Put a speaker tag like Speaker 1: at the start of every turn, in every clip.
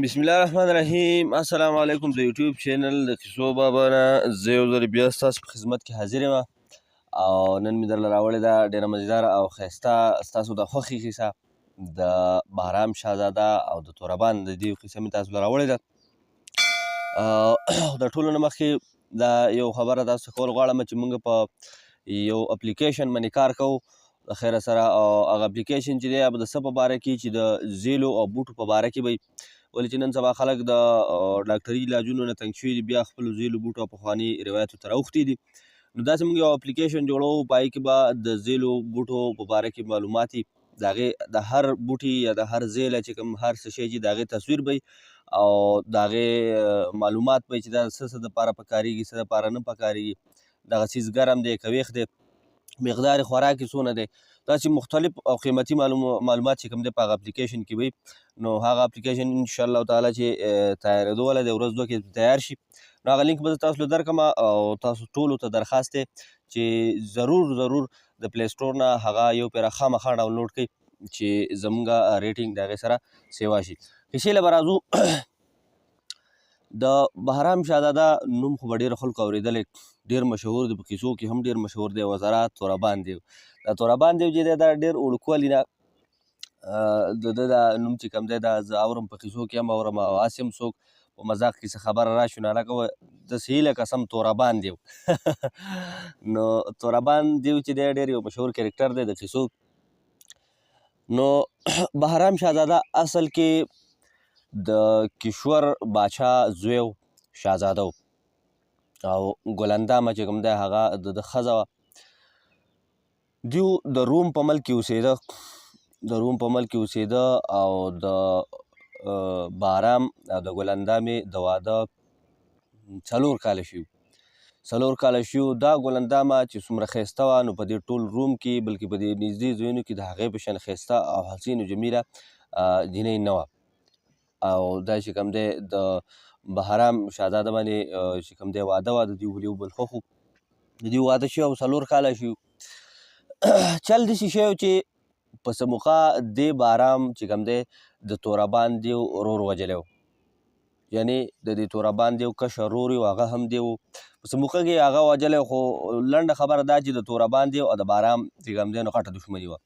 Speaker 1: بسم الله الرحمن الرحیم. السلام علیکم. د یوټیوب چینل د کیسو بابا نه زه یو ځل بیا ستاسو په خدمت کې حاضر یم او نن مې درله راوړې ده ډېره مزیداره او ښایسته ستاسو د خوښې کیسه د بهرام شهزاده او د توربان د دې کیسه مې تاسو له راوړې ده. د ټولو نه مخکې دا یو خبره تاسو ته کول غواړم چې موږ په یو اپلیکیشن باندې کار کوو د خیره سره، او هغه اپلیکیشن چې دی هغه د څه په باره کې چې د زیلو او بوټو په باره کې به ولې چې نن سبا خلک د ډاکټري علاجونو نه تنګ شوي دي، بیا خپلو زیلو بوټو او پخواني روایتو ته راوښتي دي. نو داسې موږ یو اپلیکیشن جوړوو، په هغې کې به د زیلو بوټو په باره کې معلومات وي، د هغې د هر بوټي یا د هر زیله چې کوم هر څه شی چې د هغې تصویر به او د هغې معلومات به چې دا څه دپاره پکارېږي، څه دپاره نه پکارېږي، دغه څیز ګرم دی که ویښ دی، مقدار خوراک یې څونه دی، داسې مختلف او قیمتي معلومات چې کوم دی په هغه اپلیکیشن کې وي. نو هغه اپلیکیشن انشاءالله تعالی چې تیارېدو والا دی، ورځ دوه کې تیار شي، نو هغه لینک به زه تاسو له درکړم او تاسو ټولو ته درخواست دی چې ضرور د پلی سټور نه هغه یو پیره خامخا ډاونلوډ کړئ چې زموږ ریټینګ د هغې سره سیوا شي. کیسې له به راځو. د بهرام شهزاده نوم خو به ډېرو خلکو اورېدلی، ډېر مشهور دی، په کیسو کې هم ډېر مشهور دی. وزاره توربان دیو، دا توربان دیو چې دی دا ډېر وړوکوالي نه د ده دا نوم چې کوم دی دا زه اورم، په کیسو کې هم اورم او هسې هم څوک په مذاق کې څه خبره راشي نو هلکه داسې هیله قسم توربان دیو نو توربان دیو چې دی ډېر یو مشهور کرکټر دی د کیسو. نو بهرام شهزاده اصل کې د کشور باچا زوی و، شهزاده و، او ګلندامه چې کوم دی هغه د ده ښځه وه. دیو د روم په ملک کې اوسېده، او د بهرام او د ګلندامې د واده 4 کاله شوي. دا ګلندامه چې څومره ښایسته وه نو په دې ټول روم کې بلکې په دې نږدې ځایونو کې د هغې په شان ښایسته او حسین و جمیله جینۍ نه وه. او دا چې کوم دی د بهرام شهزاده باندې چې کوم دی واده وه، د دوی ولي بل خوښ و، د دوی واده شوي او 4 کاله شوي. چل داسې شی و چې په څه موقع دې بهرام چې کوم دی د توربان دیو ورور وژلی و، یعنې د دې توربان دیو کشر ورور و، هغه هم دی و، په څه موقع کې هغه وژلی. خو لنډه خبره دا چې د توربان دیو او د بهرام چې کوم دی نو غټه دښمني وه.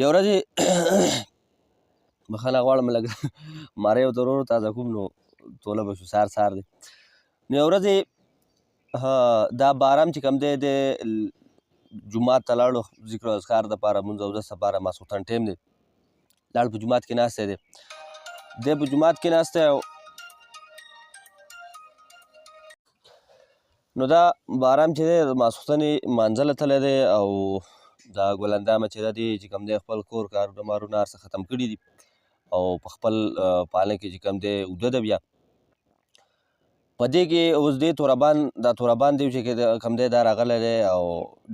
Speaker 1: یو ورځ بخښنه غواړم لږ ماری ورته ورور تازه کوم نو توله به شو، سهار دی. نو یو ورځ دا بهرام چې کوم دی د جومات ته لاړو ذکر او اذکار دپاره، مونځ اودس دپاره، ماسخوتن ټایم دی، لاړ په جومات کې ناستی دی. دی په جومات کې ناستی او نو دا بهرام چې دی د ماسخوتنې لمانځه له تللی دی او دا ګلندامه چې ده دې چې کوم دی خپل کور کارونه مارونه هر څه ختم کړي دي او په خپل پالنه کې چې کوم دی اوده ده. بیا په دې کې اوس دې دا توربان دیو چې کوم دی دا راغلی دی او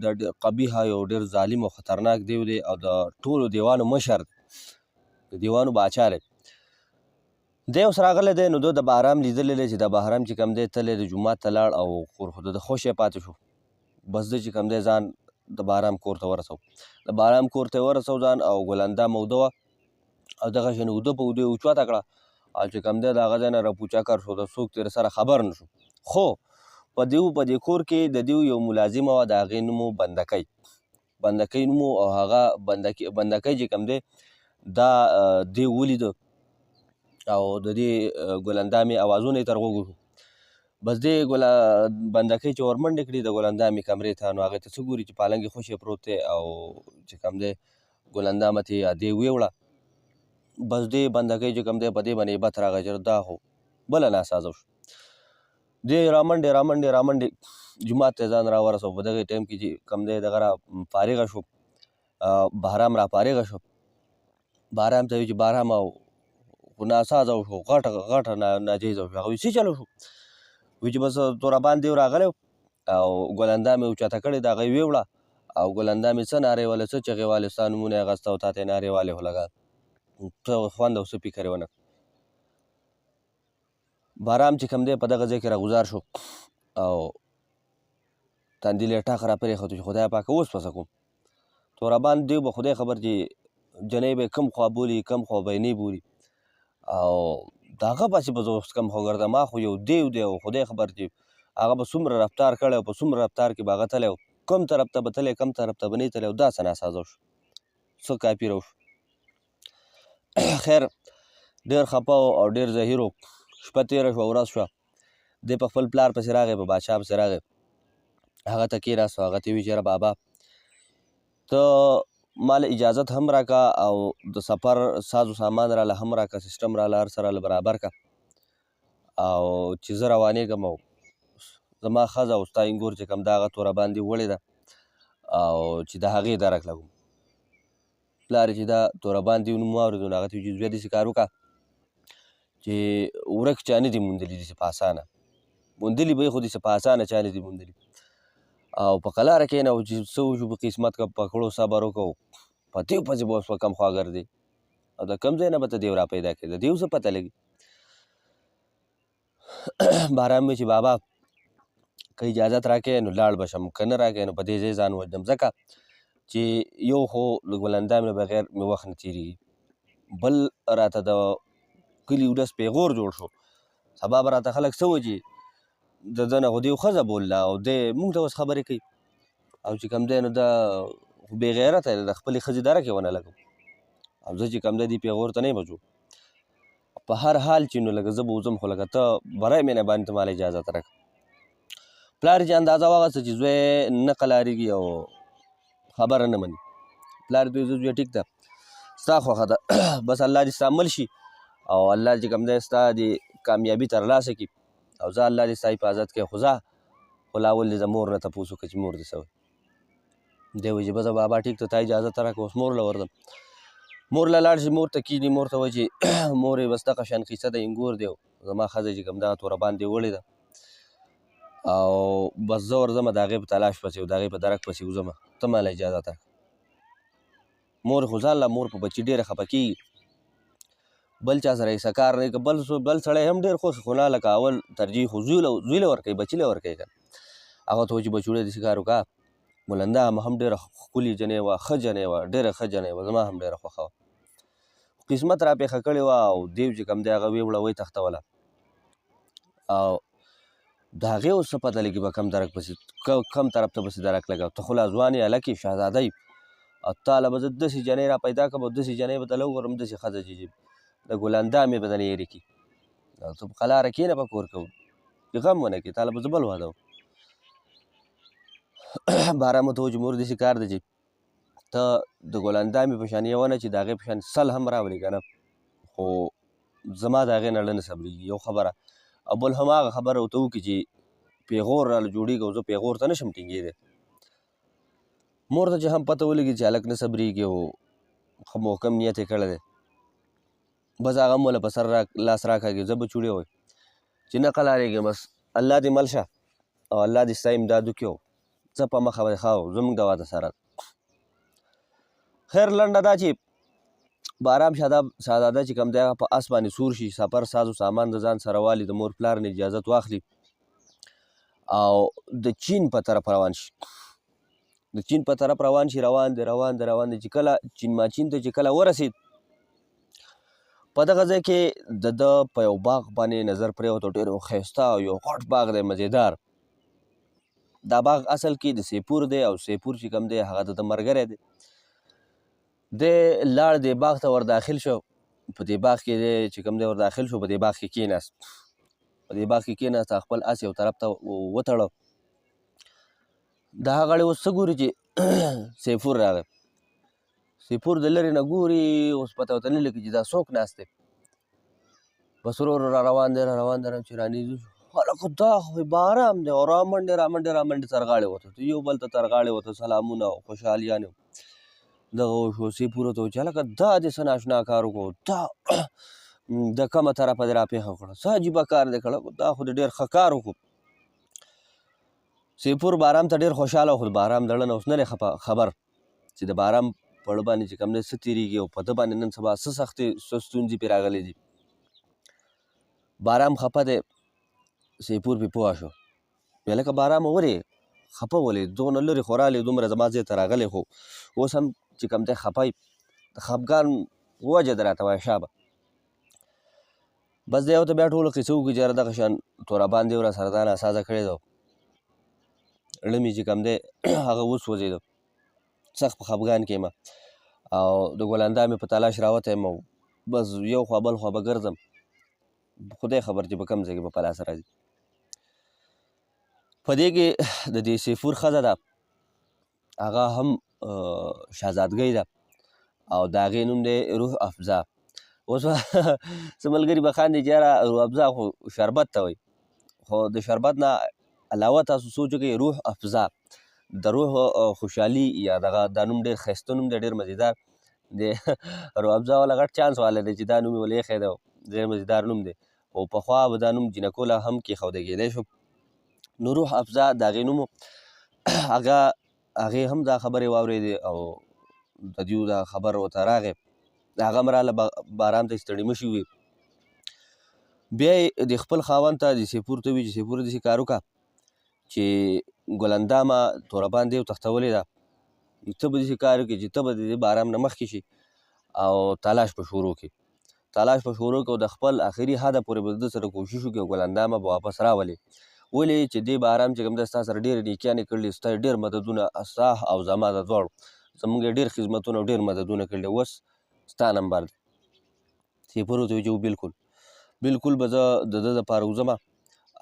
Speaker 1: د قبیحه یو ډېر ظالم او خطرناک دیو دی او د ټولو دیوانو مشر دی، د دیوانو باچا دی. دی اوس راغلی دی نو ده د بهرام لیدلی دی چې د بهرام چې کوم دی تللی د جومات ته لاړ او خو د ده خوشی پاتې شو. بس ده چې کوم دی ځان د بهرام کور ته ورسو، ځان او ګلندامه اوده وه او دغسې نو اوده په اوده یې اوچته کړه او چې کوم دی د هغه ځای نه راپوچکر شو، د څوک ترې سره خبر نه شو. خو په دې کور کې د دیو یو ملازمه وه، د هغې نوم و بندکۍ نوم او هغه بندکۍ چې کوم دی دا دی ولیده او د دې ګلندامې اوازونه یې تر غوږو شو. بس دې بندکۍ چې ورمنډې کړي د ګلندامې کمرې ته، نو هغې ته څه ګوري چې پالنګ یې خوشې پروت دی او چې کوم دی ګلندامه ته یې ادې ویوړه. بس دې بندکۍ چې کوم دی په دې باندې هیبت راغی چې دا خو بله ناسازه شو. دې رامنډې جومات ته ځان راورسو. په دغې ټایم کې چې کوم دی دغه را فارغه شو، بهرام را فارغه شو. بهرام ته وایي چې بهرام خو ناسازه وشو، غټه ناجیزه وشو. هغه وایي څه چل وشو؟ وایي چې بس توربان دیو راغلی او ګلندامې اوچته کړې، د هغه یې ویوړه او ګلندامې څه نارې والې، څه چغې والې، ستا نومونه یې اخیسته او تا ته یې نارې والې خو لګا څه خوند او څه فکر یې ونه کړ. بهرام چې کوم دی په دغه ځای کې راګزار شو او تندي له ټاق را پرېښودو چې خدای پاکه اوس پسه کوم. توربان دیو به خدای خبر چې جنۍ به یې کوم خوا بولي، کوم خوا به یې نه بولي. او د هغه پسې به زه اوس کم خو ګرځم ما خو یو دیو دی او خدای خبر چې هغه به څومره رفتار کړی او په څومره رفتار کې به هغه تللی او کوم طرف ته به تللی کوم طرف ته به نه تللی او داسې ناسازه شو څه کاپیره وشو خیر ډېر خفه او ډېر زهیر و شپه تېره شوه ورځ شوه دی په خپل پلار پسې راغی په بادشاه پسې راغی هغه ته کېناست هغه ته یې ویل چې یاره بابا ته مال اجازت هم راکه او د سفر ساز و سامان راله هم راکه سیسټم راله هر څه راله برابر که او چې زه روانېږم او زما ښځه او ستا انګور چې کوم ده هغه توره باندې وړې ده او چې د هغې درک لګوم پلار یې چې دا توره باندې نوم واورېدو نو هغه ته ویل چې زویه داسې کار وکړه چې ورک چا نه دي موندلي داسې په اسانه موندلي به یې خو داسې په اسانه چا نه دي موندلي او په قلاره کښېنه او چې څه وشو په قسمت که په کړو صبر وکړو په دیو پسې به اوس په کم خوا ګرځې او د کوم ځای نه به ته دیو را پیدا کړې د دیو څه پته لګي باران مې چې بابا که اجازت راکړې نو لاړ به شم که نه راکړې نو په دې ځای ځان وژنم ځکه چې یو خو له ګلندام نه بغیر مې وخت نه تېرېږي بل راته د کلي ولس پیغور جوړ شو سبا به راته خلک څه وایي د ده نه خو دې ښځه بولله او دی مونږ ته اوس خبرې کوي او چې کوم دی نو دا خو بې غیرته دی د خپلې ښځې درک یې ونه لګو او زه چې کوم دی دې پیغور ته نه یم جوړ په هر حال چې نو لکه زه به وځم خو لکه ته برای مینه باندې ته ماله اجازت راکړه پلار چې اندازه واخیسته چې زوی نه قلارېږي او خبره نه مني پلار دوی زه زوی ټیک ده ستا خوښه ده بس الله دې ستا مل شي او الله چې کوم دی ستا دې کامیابي ترلاسه کړي او زه الله دې ستا حفاظت کوي خو ځه خو لا اول دې د مور نه تپوس وکړه چې مور دې څه وایي دی وایي چې بس بابا ټیک ته تا اجازت راکړه اوس مور له ورځم مور له لاړ شي مور ته کښېني مور ته وایي چې مور یې بس دغه شان قیصه د انګور دی زما ښځه چې کوم دغه توره باندې وړې ده او بس زه ورځمه د هغې په تلاش پسې او د هغې په درک پسې وځمه ته ماله اجازت راکړه مور خو ځان له مور په بچي ډېره خفه کېږي بل چا سره یې کار نه کوي بل سړی هم ډېر خوښ خو نه لکه اول ترجیح خو زوی له ورکوي بچي له ورکوي که هغه ته وایي چې بچوړی داسې کار وکړه ملنده هم ډېره ښکلې جنۍ وه ښه جنۍ وه ډېره ښه جنۍ وه زما هم ډېره خوښه وه قسمت را پېښه کړې وه او دیو چې کوم دی هغه ویې وړه ویې تښتوله او د هغې اوس څه پته لګي به کم درک پسې کم طرف ته پسې درک لګوه ته خو لا ځوان یې هلک یې شهزاده یې او تا له به زه داسې جنۍ را پیدا کړم او داسې جنۍ به ته له وګورم داسې ښځه چې د ګلاندامې به درنه هېرې کړي او ته په قلاره کښېنه په کور کې چې غم ونه کړې تا له به زه بل واده باران ورته وویل چې مور داسې کار دی چې ته د ګلاندامې په شان یې ونه چې د هغې په شان سل هم راولې که نه خو زما د هغې نه زړه نه صبرېږي یو خبره او بل هم هغه خبره ورته وکړي چې پیغور راله جوړېږي او زه پیغور ته نه شم ټینګېدی مور ته چې هم پته ولګي چې هلک نه صبرېږي او ښه محکم نیت یې کړی دی بس هغه هم له په سر لاس راکاږي زه به چوړې وایي چې نه قلارېږي بس الله دې مل شه او الله دې ستا امداد وکړي او څه په مخه به ښه زموږ د واده سره خیر لنډه دا چې بارام شهزاده چې کوم دی هغه په اس باندې سور شي سفر ساز و سامان د ځان سره والي د مور پلار نه اجازت واخلي او د چین په طرف روان شي د چین په طرف روان شي روان دی چې کله چین ماچین ته چې کله ورسېد په دغه ځای کې د ده په یو باغ باندې نظر پرېوت او ډېر یو ښایسته او یو غټ باغ دی مزېدار دا باغ اصل کې د سیپور دی او سیپور چې کوم دی هغه د ده ملګری دی دی لاړ دې باغ ته ور داخل شو په دې باغ کې دی چې کوم دی ور داخل شو په دې باغ کې کېناست خپل اس یو طرف ته وتړه د هغه غړی اوس څه ګوري چې سیفور راغی سیفور د لرې نه ګوري اوس پته ورته نه لګي چې دا څوک ناست دی بس ورو ورو را روان دی چې رانږدې شو هلکه دا خو بارام دی او رامنډې ترغاړې وته یو بل ته ترغاړې وته سلامونه او خوشحالیانې دغه وشو سیفور ورته وویل چې هلکه دا دې څه ناشنا کار وکړو دا د کومه طرفه دې را پېښه کړه څه عجیبه کار دې کړه دا خو دې ډېر ښه کار وکړو سیفور بارام ته ډېر خوشحاله خو د بارام د زړه نه اوس نه دی خبر چې د بارام په زړه باندې چې کوم دی څه تېرېږي او په ده باندې نن سبا څه سختې څه ستونزې پرې راغلې دي بارام خفه دی سیفور پرې پوه شو ویل لکه بارامه ولې خفه ولې دونه لرې خو رالې دومره زما ځای ته راغلی خو اوس هم چې کوم دی خفه د خفګان وجه دې راته وایه شابه بس دی ورته بیا ټوله قصه وکړي چې یاره دغه شان تورابان دی ورسره دا ناسازه کړې ده ړمې چې کوم دی هغه وسوځېده سخت په خفګان کې یم او د ګلنده مې په تلاش راوتی یم او بس یو خوا بل خوا به ګرځم خدای خبر چې په کوم ځای کې به په لاس راځي په دې کې د دې سیفور ښځه ده هغه هم شهزادګۍ ده او د هغې نوم دی روح افزا اوس به څه ملګري به خاندي چې یاره روح افزا خو شربت ته وایي خو د شربت نه علاوه تاسو سوچ وکړئ روح افزا د روح خوشحالي یا دغه دا نوم ډېر ښایسته نوم دی ډېر مزیدار د روح افزا والا غټ چانس والا دی چې دا نوم یې ولې ایښی دی ډېر مزیدار نوم دی خو پخوا به دا نوم جینکو له هم کېښودی کېدی شو نو روح افزا د هغې نوم هغې هم دا خبرې واورېدې او د دیو دا خبر ورته راغی هغه هم راله باران ته ستړي مشي وي بیا یې د خپل خاوند ته د سیپور ته وي چې سیپور داسې کار وکړه چې ګلندامه توربان دی تښتولې ده ته به داسې کار وکړې چې ته به د دې باران نه مخکې شي او تلاش په شروع کړي تلاش په شروع کړي او د خپل آخري حده پورې به د ده سره کوشش وکړي او ګلندامه به واپس راولي ولې چې دې باران چې کوم دی ستا سره ډېرې نیکیانې کړلې ستا ډېر مددونه ستا او زما د دواړو زموږ یې ډېر خدمتونه او ډېر مددونه کړلې اوس ستا نمبر دی سیپور ورته وایي چې بالکل به زه د ده دپاره وځم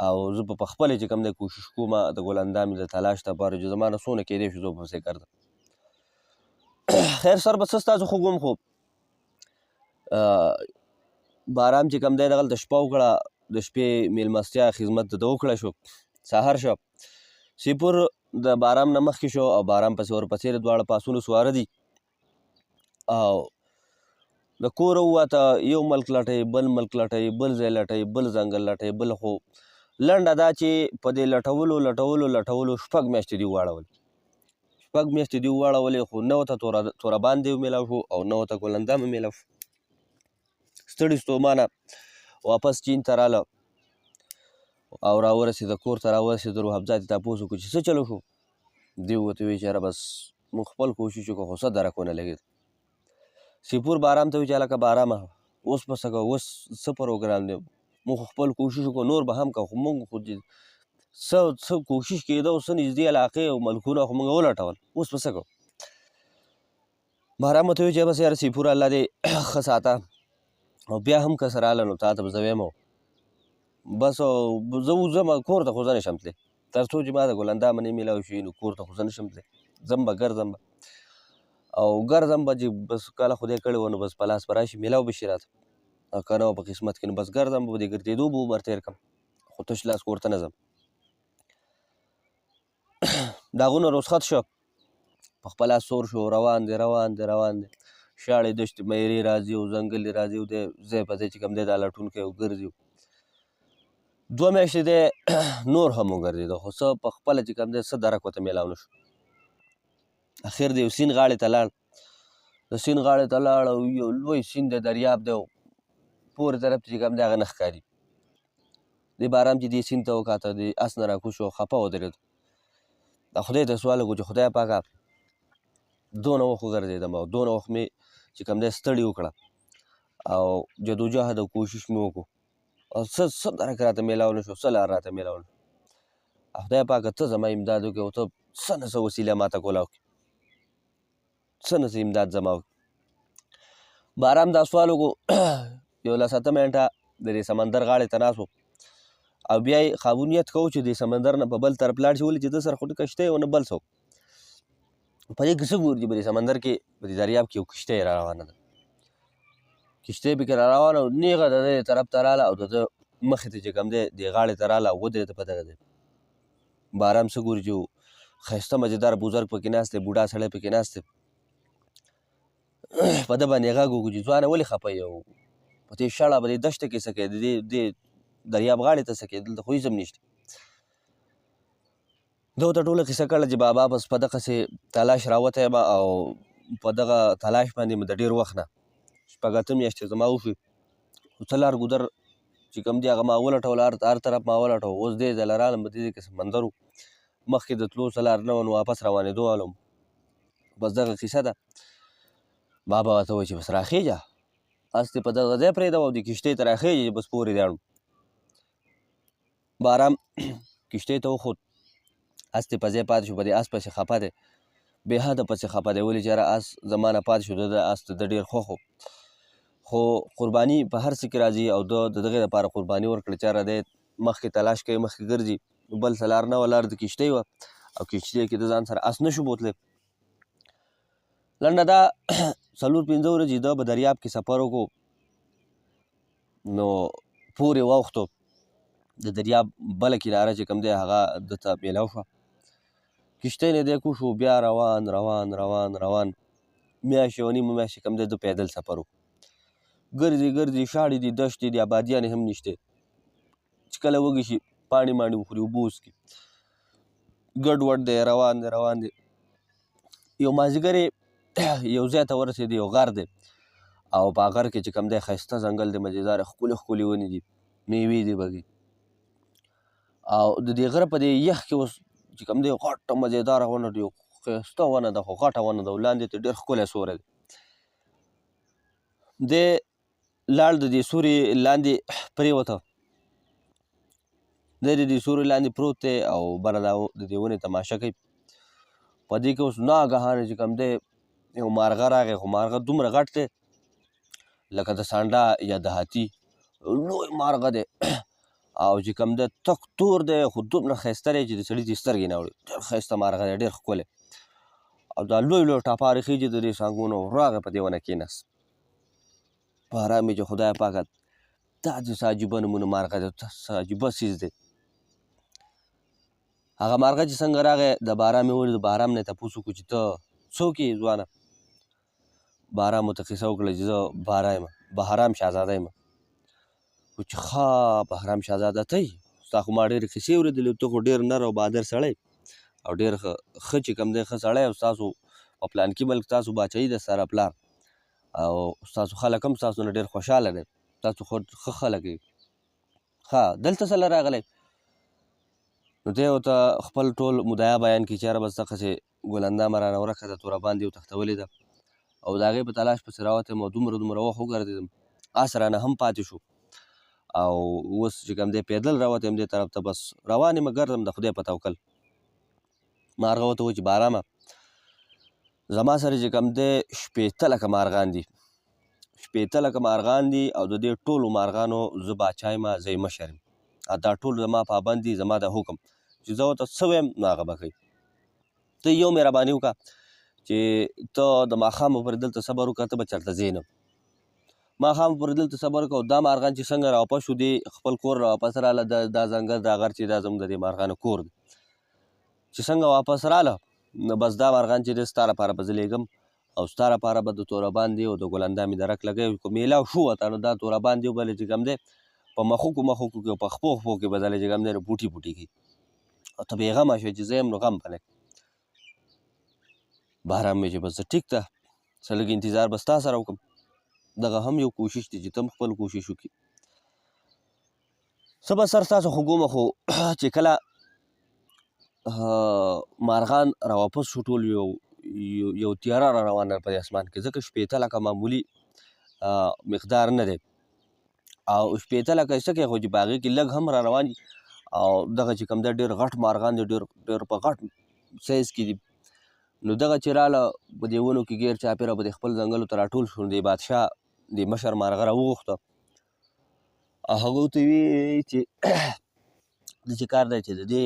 Speaker 1: او زه به پخپله چې کوم دی کوشش کوم د ګلندامې د تلاش دپاره چې زما نه څونه کیدی شي زه به پسې ګرځم خیر سر به څه ستاسو خوږ وم خو باران چې کوم دی دغلته شپه وکړه د شپې میلمستیا خدمت د ده وکړه شو سهار شو سیپور د باران نه مخکې شو او باران پسې ورپسې د دواړه پاسونو سواره دي او د کوره ووته یو ملک لټوي بل ملک لټوي بل ځای لټوي بل ځنګل لټوي بل خو لنډه دا چې په دې لټولو شپږ میاشتې دي واړولې خو نه ورته توربان دی میلاو شو او نه ورته ګلندامه میلاو شو ستړي ستومانه واپس چین ته راله او راورسېده کور ته راورسېده روح افزا ته تپوس وکړو چې څه چلو شو دوی ورته وایي چې یاره بس موږ خپل کوشش وکړو خو څه درک ونه لګېد سیپور بارام ته وایي چې هلکه بارامه اوس به څه کوو اوس څه پروګرام دی موږ خو خپل کوشش وکړو نور به هم کوو خو موږ خو څه کوشش کېده او څه نږدې علاقې او ملکونه خو موږ ولټول اوس به څه کوو بارام ورته وایي چې بس یاره سیپور الله دې ښه ساته او بیا هم که څه راله نو تا ته به زه ویم بس زه وځم کور ته خو زه نشم تللی تر څو چې ما د ګلندامه نه میلاو شي نو کور ته خو زه نشم تللی ځم به ګرځم به چې بس کله خدای کړی و نو بس په لاس به راشي میلاو به شي راته او که نه په قسمت کې نو بس ګرځم به د ګرځېدو به عمر تېر کړم خو تش لاس کور ته نه ځم د هغونه رخصت شو په خپله سور شو روان دی شاړې دښتې میرې راځي او ځنګلې راځي او دی ځای په ځای چې کوم دی دا لټون کوي او ګرځي 2 میاشتې دی نور هم وګرځېده خو څه په خپله چې کوم دی څه درک ورته میلاو نه شو اخر د یو سیند غاړې ته لاړ او یو لوی سیند دی دریاب دی او پورې طرف ته چې کوم دی هغه نه ښکاري دې بارام چې دې سیند ته وکاته د اس نه راکوز شو خفه ودرېد د خدای ته سوال وکړو چې خدای پاکه دونه وخت وګرځېدم او دونه وخت مې چې کوم دی ستړي وکړه او جدوجهد او کوشش مې وکړو او څه درک راته میلاو نه شو څه لار راته میلاو نه شو خدای پاکه ته زما امداد وکړې او ته څه نه څه وسیله ماته کولا وکړې څه نه څه امداد زما وکړې بارام دا سوال وکړو 11 منټه د دې سمندر غاړې ته ناست او بیا یې خوابونیت کوو چې د سمندر نه په بل طرف لاړ شي ولې چې ده سره خو نه کشته یې او نه بل څه په دې کې څه ګوري چې په دې سمندر کې په دې دریاب کې یو کشته یې را روانه ده کشته یې پکې را روانه او نیغه د ده طرف ته راله او د ده مخې ته چې کوم دی دې غاړې ته راله او ودرېده په دغه ځای بارام څه ګوري چې ښایسته مزېدار بزرګ پکې ناست دی بوډا سړی پکې ناست دی په ده باندې غږ وکړو چې ځوانه ولې خفه یې او په دې شړه په دې دښته کې څه کوې د دې دریاب غاړې ته څه کوې دلته خو هېڅ هم نشته ده ورته ټوله کیسه کړله چې بابا بس په دغسې تلاش راوتی یم او په دغه تلاش باندې مې د ډېر وخت نه 8 میاشتې زما وشوې خو څه لار ګودر چې کوم دی هغه ما ولټول هر طرف ما ولټول اوس دې ځای له رالم په دې کې سمندر و مخکې د تلو څه لار نه وه نو واپس روانېدو والم بس دغه کیسه ده بابا ورته وایي چې بس راخېږه اس دې په دغه ځای پرېږدم او د کښتۍ ته راخېږي چې بس پورې دې اړم. بارام کښتۍ ته وخوت، اس دې په ځای پاتې شو، په دې اس پسې خفه دی، بې حده پسې خفه دی. ولې چې یاره اس زما نه پاتې شو، د اس ته د ډېر خوښ و، خو قرباني په هر څه کې راځي او ده د دغې لپاره قرباني ورکړه چې یاره دی مخکې تلاش کوي، مخکې ګرځي، بل څه لار نه وه، لار د کښتۍ وه او کښتۍ کې د ځان سره اس نه شو بوتلی. لنډه دا 4-5 ورځې ده په دریاب کې سفر وکړو، نو پورې واوښتو، د دریاب بله کناره چې کوم دی هغه دته میلاو شوه. کښتۍ نه دی کوز شو، بیا روان روان روان روان میاشت یوه نیمه میاشت چې کوم دی ده پیدل سفر وکړو. ګرځي ګرځي، شاړې دي، دښتې دي، آبادیانې هم نشته، چې کله وږي شي پاڼې ماڼې وخوري، اوبه وڅکي، ګډ وډ دی، روان دی روان دی. یو مازدیګر یو ځای ته ورسېدی، یو غر دی او په غر کې چې کوم دی ښایسته ځنګل دی، مزېداره ښکلې ښکلې ونې دي، میوې دي پکې، او د دې غره په دې یخ کې اوس چې کوم دی غټه مزېداره ونه ده، یو ښایسته ونه ده، خو غټه ونه ده او لاندې ته ډېر ښکلی سوری دی. دی لاړ د دې سوري لاندې پرېوته، دی د دې سوري لاندې پروت دی او بره دا د دې ونې تماشه کوي. په دې کې اوس ناګهانه چې کوم دی یو مارغه راغی، خو مارغه دومره غټ دی لکه د سانډا یا د هاتي، لوی مارغه دی او چې کوم دی تک تور دی، خو دومره ښایسته دی چې د سړي دې سترګې نه وړي. ډېر ښایسته مارغه دی، ډېر ښکلی او دا لوی لوی ټاپاره خېجي د دې څانګو نه، راغی په دې ونه کېناست. په حرام یې چې خدای پاکه دا د څه عجیبه نمونه مارغه دی، څه عجیبه څیز دی. هغه مارغه چې څنګه راغی د بارام یې ولید، بارام نه یې تپوس وکړو چې ته څوک یې ځوانه؟ بارام ورته قصه وکړه چې زه باره یم، بهرام شهزاده یم. و چې ښه بهرام شهزاده ته یې؟ ستا خو ما ډېرې قصې اورېدلې، ته خو ډېر نر او بهادر سړی او ډېر ښه چې کوم دی ښه سړی، او ستاسو په پلانکي ملک ستاسو باچایي ده سره پلار، او ستاسو خلک هم ستاسو نه ډېر خوشحاله دی، تاسو ښه خلک یې. ښه دلته څه له راغلی؟ نو دی ورته خپل ټول مدعا بیان کړي چې یاره بس دغسې ګلندامه رانه ورکه ده، تورابان دې وتښتولې ده او د هغې په تلاش پسې راوتم او دومره دومره وخت وګرځېدم، اس رانه هم پاتې شو او اوس چې کوم دی پیدل راوتم دې طرف ته، بس روان یم ګرځم د خدای په توکل. مارغه ورته وویل چې بارامه زما سره چې کوم دی 15 لکه مارغان دي، 15 لکه مارغان دي او د دې ټولو مارغانو زه باچا یم، زه یې مشر یم، دا ټول زما پابند دي، زما د حکم چې زه ورته څه ویم نو هغه به کوي. ته یو مهرباني وکړه چې ته د ماښامه پورې دلته صبر وکړه، ته به چېرته ځې نه. ماښام پورې دلته صبر وکړه او دا مارغان چې څنګه راواپس شو، دې خپل کور راواپس راله، دا ځنګل دا غر چې دا زموږ د دې مارغانو کور دی. چې څنګه واپس راله نو بس دا مارغان چې دی ستا لپاره به زه لېږم او ستا لپاره به د تورابان دی او د ګلندامې درک لګوي. خو میلاو شو ورته نو دا تورابان دی وبلې چې کوم دی په مخوکو مخوکو کې او په خپو خپو کې به ځلې چې کوم دی نو بوټي بوټي کړي او ته بېغمه شوې چې زه یم نو غم به نه کوي. بهرام وایي چې بس زه ټیک ده، څه لږ انتظار به ستا سره وکړم، دغه هم یو کوشش دی چې ته هم خپل کوشش وکړي. څه به سر ستاسو خو ګومه، خو چې کله مارغان راواپس شو ټول یو تیاره را روانه په دې اسمان کې، ځکه 15 لکه معمولي مقدار نه دی او 15 لکه څه کوي، خو چې په هغې کې لږ هم را روان دي او دغه چې کوم دی ډېر غټ مارغان دي، ډېر په غټ سایز کې دي. نو دغه چې راله په دې ونو کې ګیر چاپېره په دې خپل ځنګلو ته راټول شو، د بادشاه د مشر مارغه راوغوښته او هغه ورته ویې چې داسې کار دی چې د دې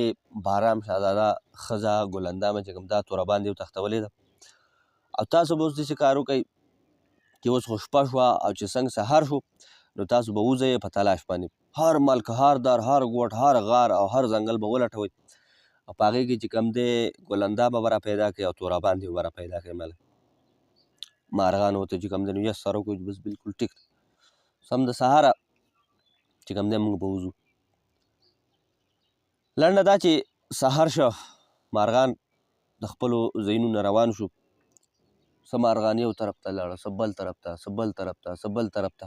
Speaker 1: بارام شهزاده ښځه ګلندامه چې کوم دا تورابان دې وتښتولې ده او تاسو به اوس داسې کار وکئ چې اوس خو شپه شوه او چې څنګه سهار شو نو تاسو به وځئ په تلاش باندې، هر ملک، هر در، هر ګوټ، هر غار او هر ځنګل به ولټوئ او په هغې کې چې کوم دی ګلندامه به را پیدا کړئ او تورابان دې به را پیدا کړئ. ملک مارغانو ورته چې کوم دی نو یس سره وکړو چې بس بلکل ټیک ده، سم د سهاره چې کوم دی موږ به وځو. لنډه دا چې سهار شه، مارغان د خپلو ځایونو نه روان شو، څه مارغان یو طرف ته لاړه، څه بل طرف ته، څه بل طرف ته، څه بل طرف ته.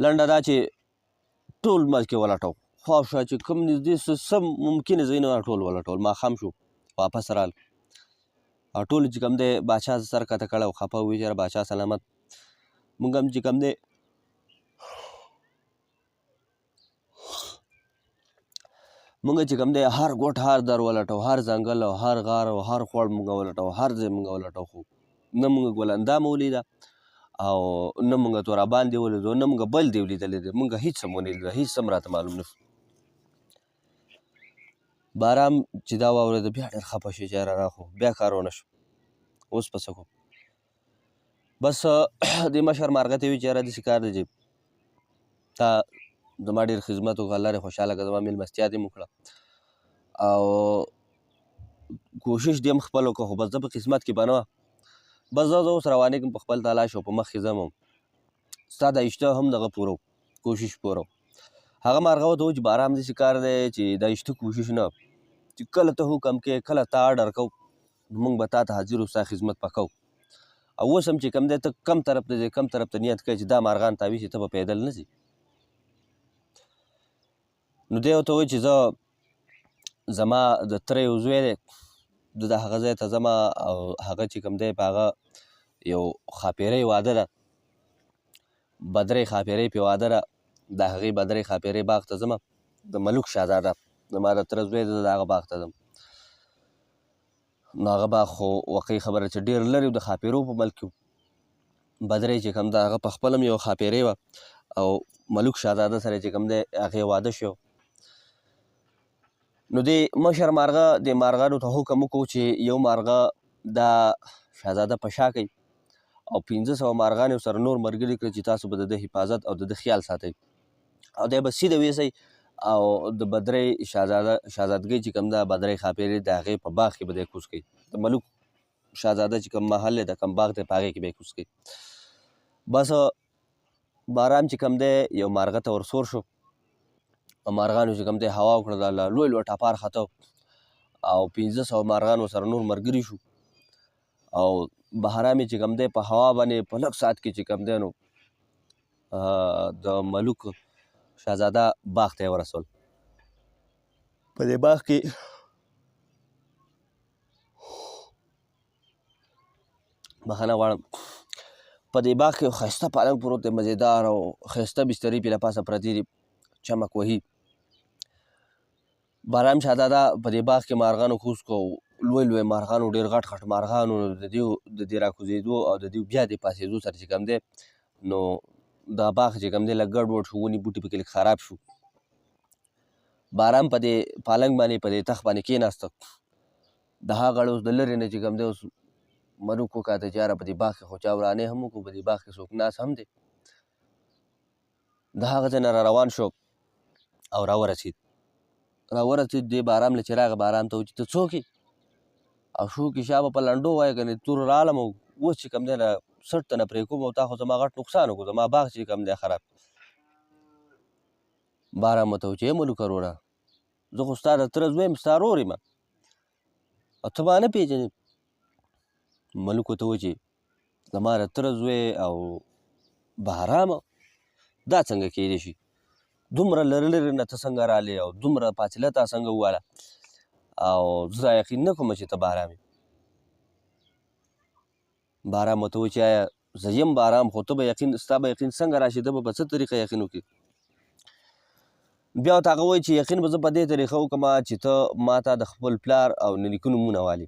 Speaker 1: لنډه دا چې ټول ملک یې ولټو، خواوشا چې کوم نږدې څه ممکنه ځایونه ټول ولټول. ماښام شو واپس رال او ټولو چې کوم دی باچا سر کښته کړی او خفه وویل چې یاره باچا سلامت، مونږ هم چې کوم دی مونږ چې کوم دی هر ګوټ هر در ولټو، هر ځنګل او هر غار او هر خوړ مونږ ولټو، هر ځای مونږ ولټو، خو نه مونږ ګلندام ولیده او نه مونږ تورابان دې ولیدو، نه مونږ بل دې ولیدلی دی، مونږ هېڅ هم ونه لیده، هېڅ هم راته معلوم نه شو. باران چې دا واورېده بیا ډېر خفه شو چې یاره راخو بیا کار ونه شو، اوس به څه کوو. بس دې مشر مارغه ته ویل چې یاره داسې کار دی چې تا زما ډېر خدمت وکړه، الله دې خوشحاله کړه، زما مېلمستیا دې م وکړه او کوشش دې هم خپل وکړه، خو بس زه په قسمت کې به نه وه. بس زه اوس روانېږم په خپل تلاش او په مخ کې ځم او ستا دا اشته هم دغه پوره کوشش پوره. هغه مارغه ورته وویل چې باران داسې کار دی چې دا اشته کوشش نه، چې کله ته حکم کې کله تا اډر کو موږ به تا ته حاضر او ستا خدمت به کوو. او اوس هم چې کوم دی ته کم طرف ته ځې کم طرف ته نیت کوې چې دا مارغان تاویسي ته به پیدل نه ځې. نو دی ورته وویل چې زه زما د تره یو زوی دی، زه د هغه ځای ته ځم او هغه چې کوم دی په هغه یو ښاپېرۍ واده ده، بدرۍ ښاپېرۍ پې واده ده، د هغې بدرۍ ښاپېرۍ باغ ته ځم، د ملوک شهزاده زما د تره زوی دی، زه د هغه باغ ته ځم. نو هغه باغ خو واقعي خبره چې ډېر لرې و، د ښاپېرو په ملک کې و. بدرۍ چې کوم ده هغه په خپله هم یو ښاپېرۍ وه او ملوک شهزاده سره چې کوم دی هغې واده شوی. نو دې مشر مارغه دې مارغانو ته حکم وکړو چې یو مارغه دا شهزاده په شا کوي او 500 مارغان یې ورسره نور ملګري کړي چې تاسو به د ده حفاظت او د ده خیال ساتئ او دی به سیده ویسئ او د بدرۍ شهزادګۍ چې کوم ده بدرۍ ښاپېرۍ د هغې په باغ کې به دی کوز کوي، د ملوک شهزاده چې کوم محل دی د کوم باغ دی په هغې کې به یې کوز کوي. بس باران چې کوم دی یو مارغه ته ورسور شو او مارغانو چې کوم دی هوا وکړه، دا لوی لوی ټپار خته او 500 مارغان ورسره نور ملګري شو او بهرام چې کوم دی په هوا باندې په لږ ساعت کې چې کوم دی نو د ملوک شهزاده باغ ته یې ورسول. په دې باغ کې بخښنه غواړم، په دې باغ کې یو ښایسته پالنګ پروت دی، مزېدار او ښایسته بسترې پې له پاسه پرتې دي، چمک وهي. باران شهزاده په دې باغ کې مارغانو کوز کړو، لوی لوی مارغانو، ډېر غټ غټ مارغانو، د دې راکوزېدو او د دې بیا د پاسېدو سره چې کوم دی نو دا باغ چې کوم دی لږ ګډوډ شو، ونې بوټي پکې لږ خراب شو. باران په دې پالنګ باندې په دې تخت باندې کېناسته، د هغه اړه اوس د لرې نه چې کوم دی اوس ملوک وکاته چې یاره په دې باغ کې خو چا ورانۍ هم وکړو، په دې باغ کې څوک ناست هم دی. د هغه ځای نه را روان شو او راورسېد دې باران له چې راغی، باران ته و چې ته څوک یې او شو کې شا به په لنډو وایه که نه تور رالم او اوس چې کوم دی له سټ ته نه پرې کوم او تا خو زما غټ نقصان وکړو، زما باغ چې کوم دی خراب. باران ورته و چې ای ملوکه وروره زه خو ستا د تره زوی یم، ستا رور یم او ته ما نه پېژنې. ملوک ورته و چې زما د تره زوی او بهرامه دا څنګه کېدی شي، دومره لرې لرې نه ته څنګه رالې او دومره فاصله تا څنګه وواله او زه دا یقین نه کوم چې ته بارام یې. بارام ورته و چې آیا زه یم بارام، خو ته به یقین ستا به یقین څنګه راشي، ده به په څه طریقه یقین وکړي. بیا ورته هغه وایي چې یقین به زه په دې طریقه وکړم چې ته ما ته د خپل پلار او نیکه نومونه والې.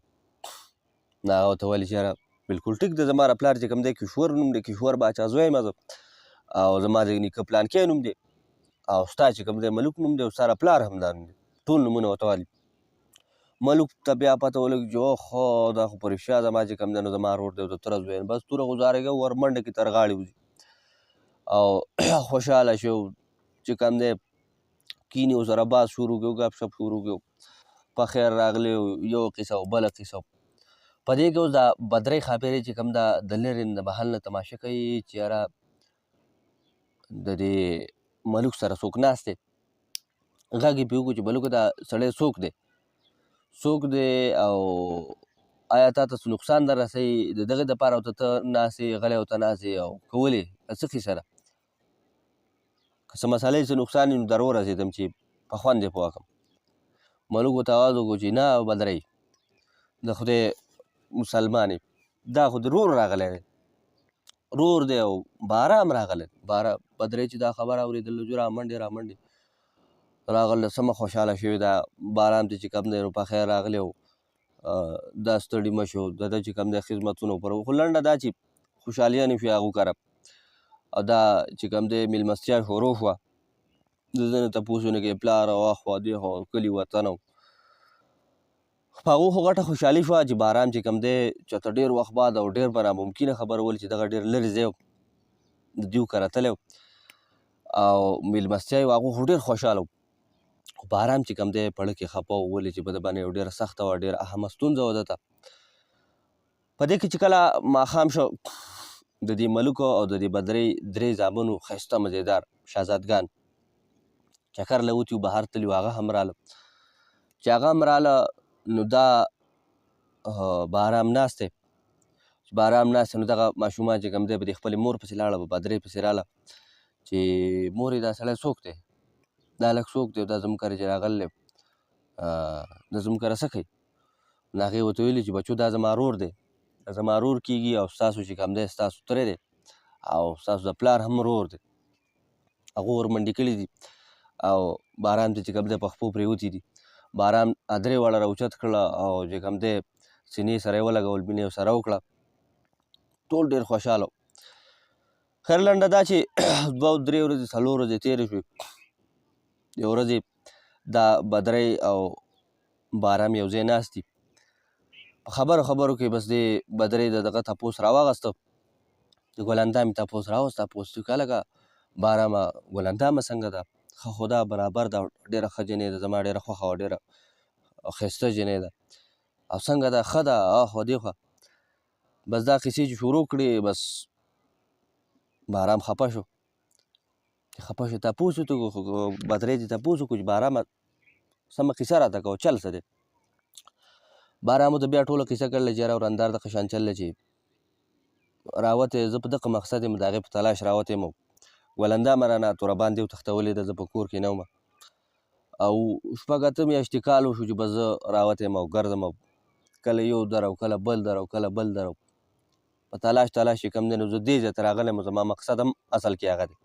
Speaker 1: نو هغه ورته ویلې چې یاره بلکل ټیک ده، زما د پلار چې کوم دی کشور نوم دی، کشور باچا زوی یم زه او زما د نیکه پلانکی نوم دی او ستا چې کوم دی ملوک نوم دی او ستا د پلار هم دا نوم دی، ټول نومونه ورته والي. ملوک ته بیا پته ولګي چې اوخو دا خو په رښتیا زما چې کوم دی نو زما رور دی او د تره زوی یم. بس توره غوزارېږه ور منډه کې تر غاړې وځي او خوشحاله شو چې کوم دی کینې ورسره باز شروع کړو، ګپ شپ شروع کړو، په خیر راغلی یو قصه او بله قصه. په دې کې اوس دا بدرۍ ښاپېرۍ چې کوم ده د لرې د محل نه تماشه کوي چې یاره د دې ملوک سره څوک ناست دی. غږ یې پرې وکړو چې ملوکه دا سړی څوک دی او آیا تا ته څه نقصان در رسوي د دغې دپاره ورته ته ناست یې غلی ورته ناست یې او که ولې څه قیصه ده، که څه مسله یې څه نقصان وي نو در ورسېدم چې په خوند یې پوه کړم. ملوک ورته آواز وکړو چې نه بدرۍ د خدای مسلمان دا خو د رور راغلی دی رور دی او بارام راغلی بدرۍ چې دا خبره اورېدله جو رامنډې راغله سمه خوشحاله شوې ده بارام ته چې کوم دی نو په خیر راغلی او دا ستړي مه شو د ده چې کوم دی خدمتونه وکړو خو لنډه دا چې خوشحالیانې شوې هغو کره او دا چې کوم دی میلمستیا شروع شوه د ده نه تپوسونه کوي پلار او اخوا دېخوا کلي وطن او په هغو خو غټه خوشحالي شوه چې بارام چې کوم دی چېرته ډېر وخت بعد او ډېر به ناممکنه خبره ول چې دغه ډېر لرې ځای د دوی کره تللی او میلمستیا یې هغو خو ډېر خوشحاله خو بارام چې کوم دی پړه کې خفه و ولې چې په ده باندې یو ډېره سخته وه ډېره اهمه ستونزه وه ده ته په دې کې چې کله ماښام شو د دې ملکو او د دې بدرۍ درې زامنو ښایسته مزېدار شهزادګان چکر له وتي وو بهر تلي وو هغه هم راله چې هغه هم راله نو دا بارام ناست دی چې بارام ناست نو دغه ماشومان چې کوم دی به د خپلې مور پسې لاړه به بدرۍ پسې راله چې مورې دا سړی څوک دی دا هلک څوک دی دا زموږ کره چې راغلی دی دا زموږ کره څه کوي نو هغې ورته ویلي چې بچو دا زما رور دی دا زما رور کېږي او ستاسو چې کوم دی ستاسو تره دی او ستاسو د پلار هم رور دی هغو ورمنډې کړي دي او بارام ته چې کوم دی په خپو پرېوتي دي بارام درې واړه راوچت کړله او چې کوم دی سینې سره یې ولګول مینې سره وکړه ټول ډېر خوشحاله خیر لنډه دا چې 2-3 ورځې 4 ورځې تېرې شوې یو ورځې دا بدرۍ او بارام یو ځای ناست دي په خبرو کې بس دې بدرۍ د دغه تپوس راواغسته د ګلندامې تپوس راوست تپوس چې که لکه بارامه ګلندامه څنګه ده ښه خو دا برابر ده ډېره ښه جنۍ ده زما ډېره خوښه وه ډېره ښایسته جنۍ ده او څنګه ده ښه ده اخوا دېخوا بس دا قیسې چې شروع کړې بس بارام خفه شو تپوس یې بدرۍ دې تپوس وکړو چې بارامه سمه قیسه راته کوه چل څه دی بارام ورته بیا ټوله قیسه کړله چې یاره ورندار دغه شان چل دی چې راوتی زه په دغه مقصد یم د هغې په تلاش راوتی یم ګلندامه رانه توربان دې وتښتولې ده زه په کور کې نه وم او 6-8 میاشتې کال وشو چې بس زه راوتی یم او ګرځم او کله یو در او کله بل در او کله بل در په تلاش چې کوم دی نو زه دې ځای ته راغلی یم زما مقصد هم اصل کې هغه دی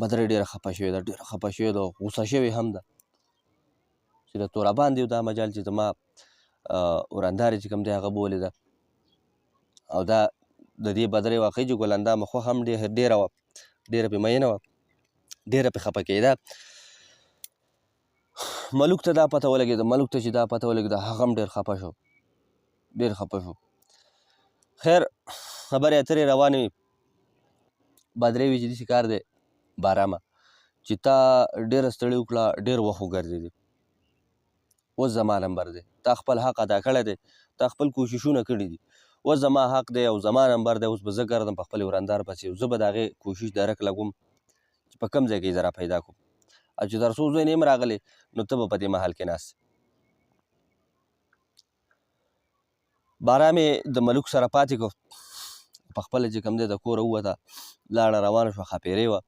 Speaker 1: بدرۍ ډېره خفه شوې ده غوسه شوې هم ده چې د تورابان دی دا مجال چې زما ورندارې چې کوم دی هغه بولې ده او دا د دې بدرۍ واقعي چې ګلندامه خوښه هم ډېره وه ډېره پرې مینه وه ډېره پرې خفه کېده ملوک ته دا پته ولګېده هغه هم ډېر خفه شو خیر خبرې اترې روانې وې بدرۍ وي چې داسې کار دی بارامه چې تا ډېره ستړې وکړه ډېر وخت وګرځېدې اوس زما نمبر دی تا خپل حق ادا کړی دی تا خپل کوششونه کړي دي اوس زما حق دی او زما نمبر دی اوس به زه ګرځم په خپل ورندار پسې زه به د هغې کوشش درک لګوم چې په کوم ځای کې یې زه را پیدا کړم او چې تر څو زوی نه یم راغلی نو ته به په دې محل کې ناست بارام یې د ملوک سره پاتې کړ په خپله چې کوم دی د کوره ووته لاړه روانه شوه ښاپېرۍ وه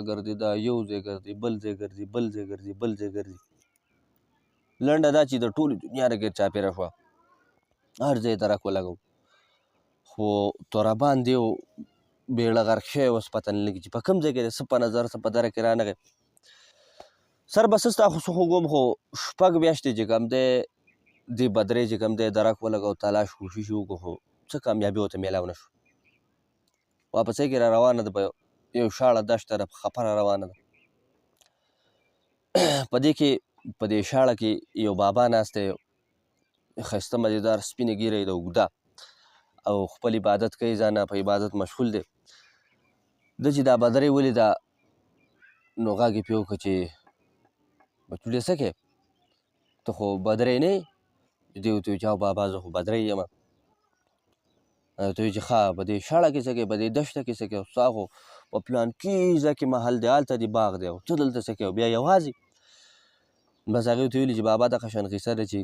Speaker 1: ګرځېده یو ځای ګرځي بل ځای ګرځي لنډه دا چې د ټولې دنیا نه ګرد چاپېره شوه هر ځای یې درک ولګو خو تورابان دی بیړه غرق شوی اوس پته نه لګي چې په کوم ځای کې دی څه په نظر څه په دره کې رانغی سر به څه ستا خو څه خوږم خو 6 میاشتې چې کوم دی دې بدرۍ چې کوم دی درک ولګو تلاش کوشش یې وکړو خو څه کامیابي ورته میلاو نه شو واپسۍ کې را روانه ده په یو شاړه دشته ده خپه را روانه ده په دې شاړه کې یو بابا ناست دی ښایسته مزېدار سپینه ږیره یې ده اوږده او خپل عبادت کوي ځانه په عبادت مشغول دی ده چې دا بدرۍ ولیده نو غږ یې پرې وکړه چې بچوډې څه کوې ته خو بدرۍ نه یې دې ورته ویل چې او بابا زه خو بدرۍ یم ته وایي چې ښه په دې شاړه کې څه کوې په دې دشته کې څه کوې ستا خو په پلانکي ځای کې محل دی هلته دې باغ دی او ته دلته څه کوې بیا یوازې بس هغې ورته ویلي چې بابا دغه شان قیصه ده چې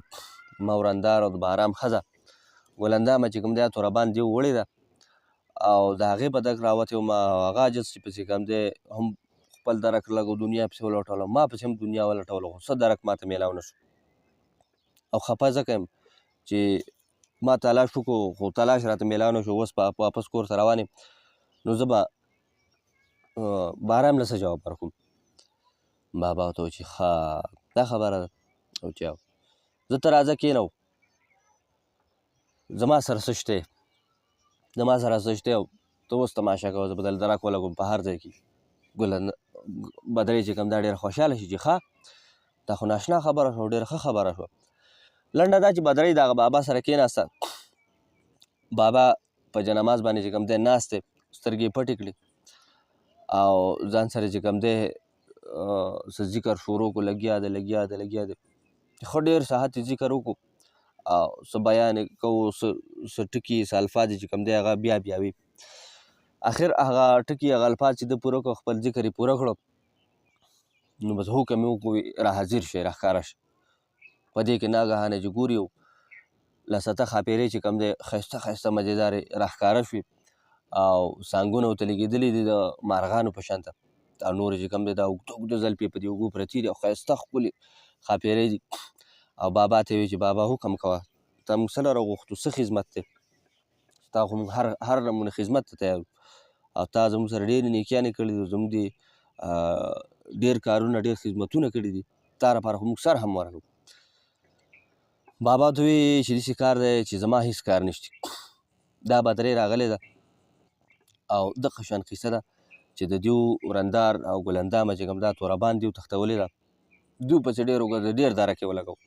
Speaker 1: ما ورندار او د بارام ښځه ګلندامه چې کوم دی تورابان دې وړې ده او د هغې په دک راوتی وم او هغه عاجز چې پسې کوم دی هم خپل درک لږ دنیا پسې ولټوله ما پسې هم دنیا ولټوله خو څه درک ماته میلاو نه شو او خفه ځکه یم چې ما تلاش وکړو خو تلاش راته میلاو نه شو. اوس واپس کور ته روان یم، نو زه به باران له څه جواب ورکړم؟ بابا ورته وویل چې ښه دا خبره ده. او چې زه ته راځه کښېنه، زما سره څه شته زما سره څه شته او ته اوس تماشه کوه، زه به دلته درک ولګوم په هر ځای کې. بدرۍ چې کوم دا ډېره خوشحاله شي چې ښه دا خو ناشنا خبره شوه، ډېره ښه خبره شوه. لنډه دا چې بدرۍ د هغه بابا سره کېناسته. بابا په جنماز باندې چې کوم دی ناست دی، سترګې یې پټې کړې او ځان سره چې کوم دی څه ذکر شروع کړو، لګیا دی ښه ډېر ساعت یې ذکر وکړو او څه بیان یې کوو، څه ټکي څه الفاظ چې کوم دی هغه بیا وي. اخر هغه ټکي هغه الفاظ چې ده پوره کړو، خپل ذکر یې پوره کړو، نو بس حکم یې وکړو را حاضر شئ، را ښکاره شئ. په دې کې ناګهانه چې ګوري لسته ښاپېرۍ چې کوم دی ښایسته ښایسته مزېدارې را ښکاره شوې او څانګونه ورته لګېدلي دي د مارغانو په شانته او نورې چې کوم دی دا اوږده اوږده زلفې په دې اوږو پرتې دي او ښایسته ښکلې ښاپېرۍ دي. او بابا ته یې ویل چې بابا حکم کوه، تا موږ څه لره غوښتو، څه خدمت دی؟ ستا خو موږ هر نمونې خدمت ته تیار یو او تا زموږ سره ډېرې نیکیانې کړي دي، زموږ دې ډېر کارونه ډېر خدمتونه کړي دي، تا لپاره خو موږ سر هم ورکړو. بابا ته وی چې داسې کار دی چې زما هېڅ کار نشته. دا بدرۍ راغلې ده او دغه شان قیصه ده چې د دیو ورندار او ګلندامه چې کوم دا توربان دیو تښتولې ده، دیو پسې ډېر وګرځئ، ډېر درک یې ولګوو.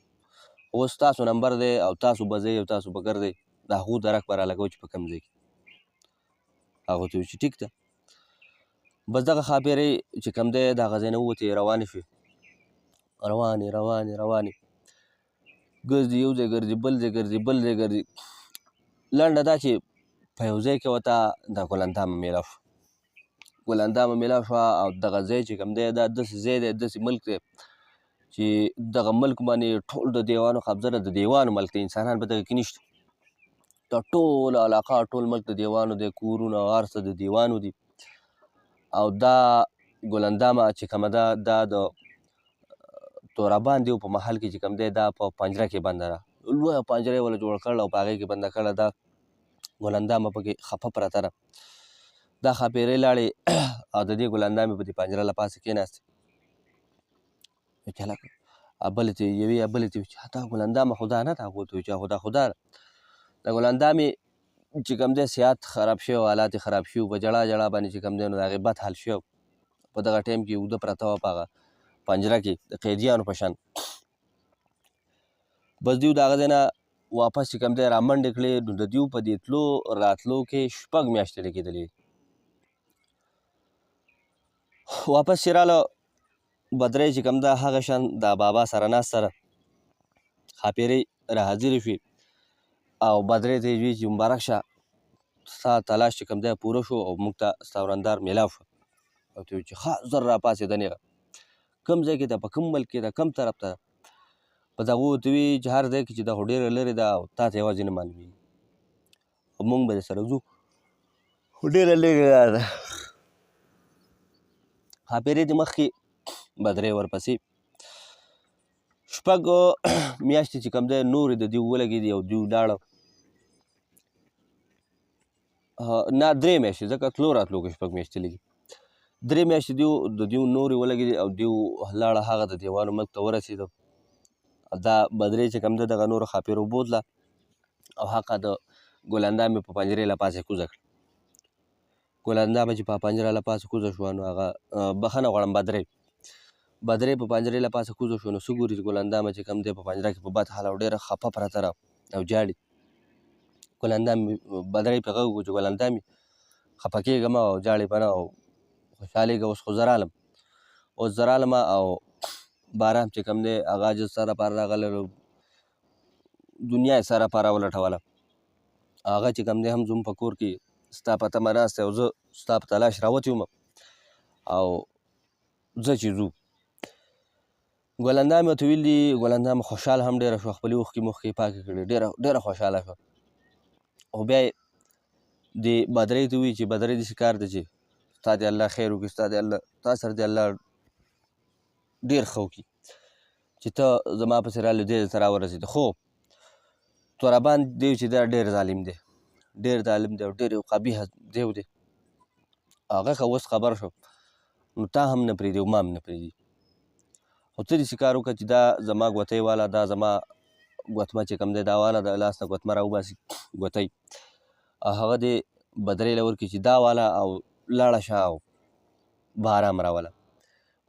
Speaker 1: اوس تاسو نمبر دی او تاسو به ځئ او تاسو به ګرځئ، د هغو درک به رالګوو چې په کوم ځای کې. هغه ته وویل چې ټیک ده. بس دغه ښاپېرۍ چې کوم دی د هغه ځای نه ووتې، روانې شوې، روانې ګرځي، یو ځای ګرځي، بل ځای ګرځي. لنډه دا چې په یو ځای کې ورته دا ګلندامه میلاو شوه. ګلندامه میلاو شوه او دغه ځای چې کوم دی دا داسې ځای دی، داسې ملک دی چې دغه ملک باندې ټول د دیوانو قبضه ده، د دیوانو ملک دی، انسانان په دغه کې نشته. دا ټوله علاقه ټول ملک د دیوانو دی، کورونه هر څه د دیوانو دي. او دا ګلندامه چې کومه ده دا د تورابان دیو په محل کې چې کوم دی دا په پنجره کې بنده ده، لویه پنجره یې وله جوړه کړله او په هغې کې بنده کړله. دا ګلندامه پکې خفه پرته ده. دا ښاپېرۍ لاړې او د دې ګلندامې په دې پنجره له پاسه کېناستې. چې هلکه بلې ته یوې بلې ته ویل چې دا ګلندامه خو دا نه ده. هغو ته ویل چې دا خو دا ده. د ګلندامې چې کوم دی صحت خراب شوی او حالات یې خراب شوي په ژړا باندې چې کوم دی نو د هغې بد حال شوی. په دغه ټایم کې اوږده پرته وه په هغه پنجره کې د قیدیانو په شان. بس دیو د هغه ځای نه واپس چې کوم دی را منډې کړې، نو د دیو په دې تلو راتلو کې 6 میاشتې لګېدلې. واپس چې راله بدرۍ چې کوم ده هغه شان د بابا سره ناسته ده، ښاپېرۍ را حاضرې شوې او بدرۍ ته یې ویل چې مبارک شه، ستا تلاش چې کوم دی پوره شو او موږ ته ستا ورندار میلاو شو. او ته ویل چې ښه زر را پاڅېده نیغه، کوم ځای کې ده، په کوم ملک کې ده، کوم طرف ته ده؟ بس هغه ورته ویل چې هر ځای کې چې ده خو ډېره لرې ده او تا ته یوازې نه معلومېږي او موږ به درسره ځو خو ډېره لرې ده. ښاپېرۍ د مخکې بدرۍ ورپسې 6 میاشتې چې کوم دی نورې د دیو ولګېدې او دیو لاړه. نه 3 میاشتې، ځکه تلو راتلو کې 6 میاشتې لګي. 3 میاشتې د دیو نورې ولګېدې او دیو لاړه هغه د دیوانو ملک ته ورسېده. دا بدرۍ چې کوم ده دغه نورو ښاپېرو بوتله او هغه د ګلندامې په پنجرې له پاسه کوزه کړه. ګلندامه چې په پنجره له پاسه کوزه شوه نو هغه بخښنه غواړم بدرۍ په پنجرې له پاسه کوزه شوه نو څه ګوري چې ګلندامه چې کوم دی په پنجره کې په بد حال او ډېره خفه پرته ده او جاړي. ګلندامې بدرۍ پرې غږ وکړو چې ګلندامې خفه کېږه مه او جاړې به نه او خوشحالېږه، اوس خو زه رالم او باران چې کوم دی هغه چې ستا دپاره راغلی دنیا یې ستا دپاره ولټوله. هغه چې کوم دی هم زموږ په کور کې ستا په تمه ناست دی او زه ستا په تلاش راوتی وم او ځه چې ځو. ګلندامې ورته ویل دي، ګلندامه خوشحاله هم ډېره شوه، خپلې اوښکې موښکې یې پاکې کړې، ډېره خوشحاله شوه. خو بیا یې دې بدرۍ ته ووایي چې بدرۍ داسې کار دی چې ستا دې الله خیر وکړي، تا سره دې الله ډېر ښه وکړي چې ته زما پسې راغلې دې ځای ته راورسېدې. خو تورابان دیو چې دا ډېر ظالم دی، ډېر ظالم دی او ډېر یو قبیحه دیو دی. هغه که اوس خبر شو نو تا هم نه پرېږدي او ما هم نه پرېږدي. خو ته داسې کار وکړه چې دا زما ګوتۍ والا، دا زما ګوتمه چې کوم دی دا والا د لاس نه ګوتمه راوباسي ګوتۍ، او هغه دې بدرۍ له ورکړي چې دا والا او لاړه شه او بارام راوله.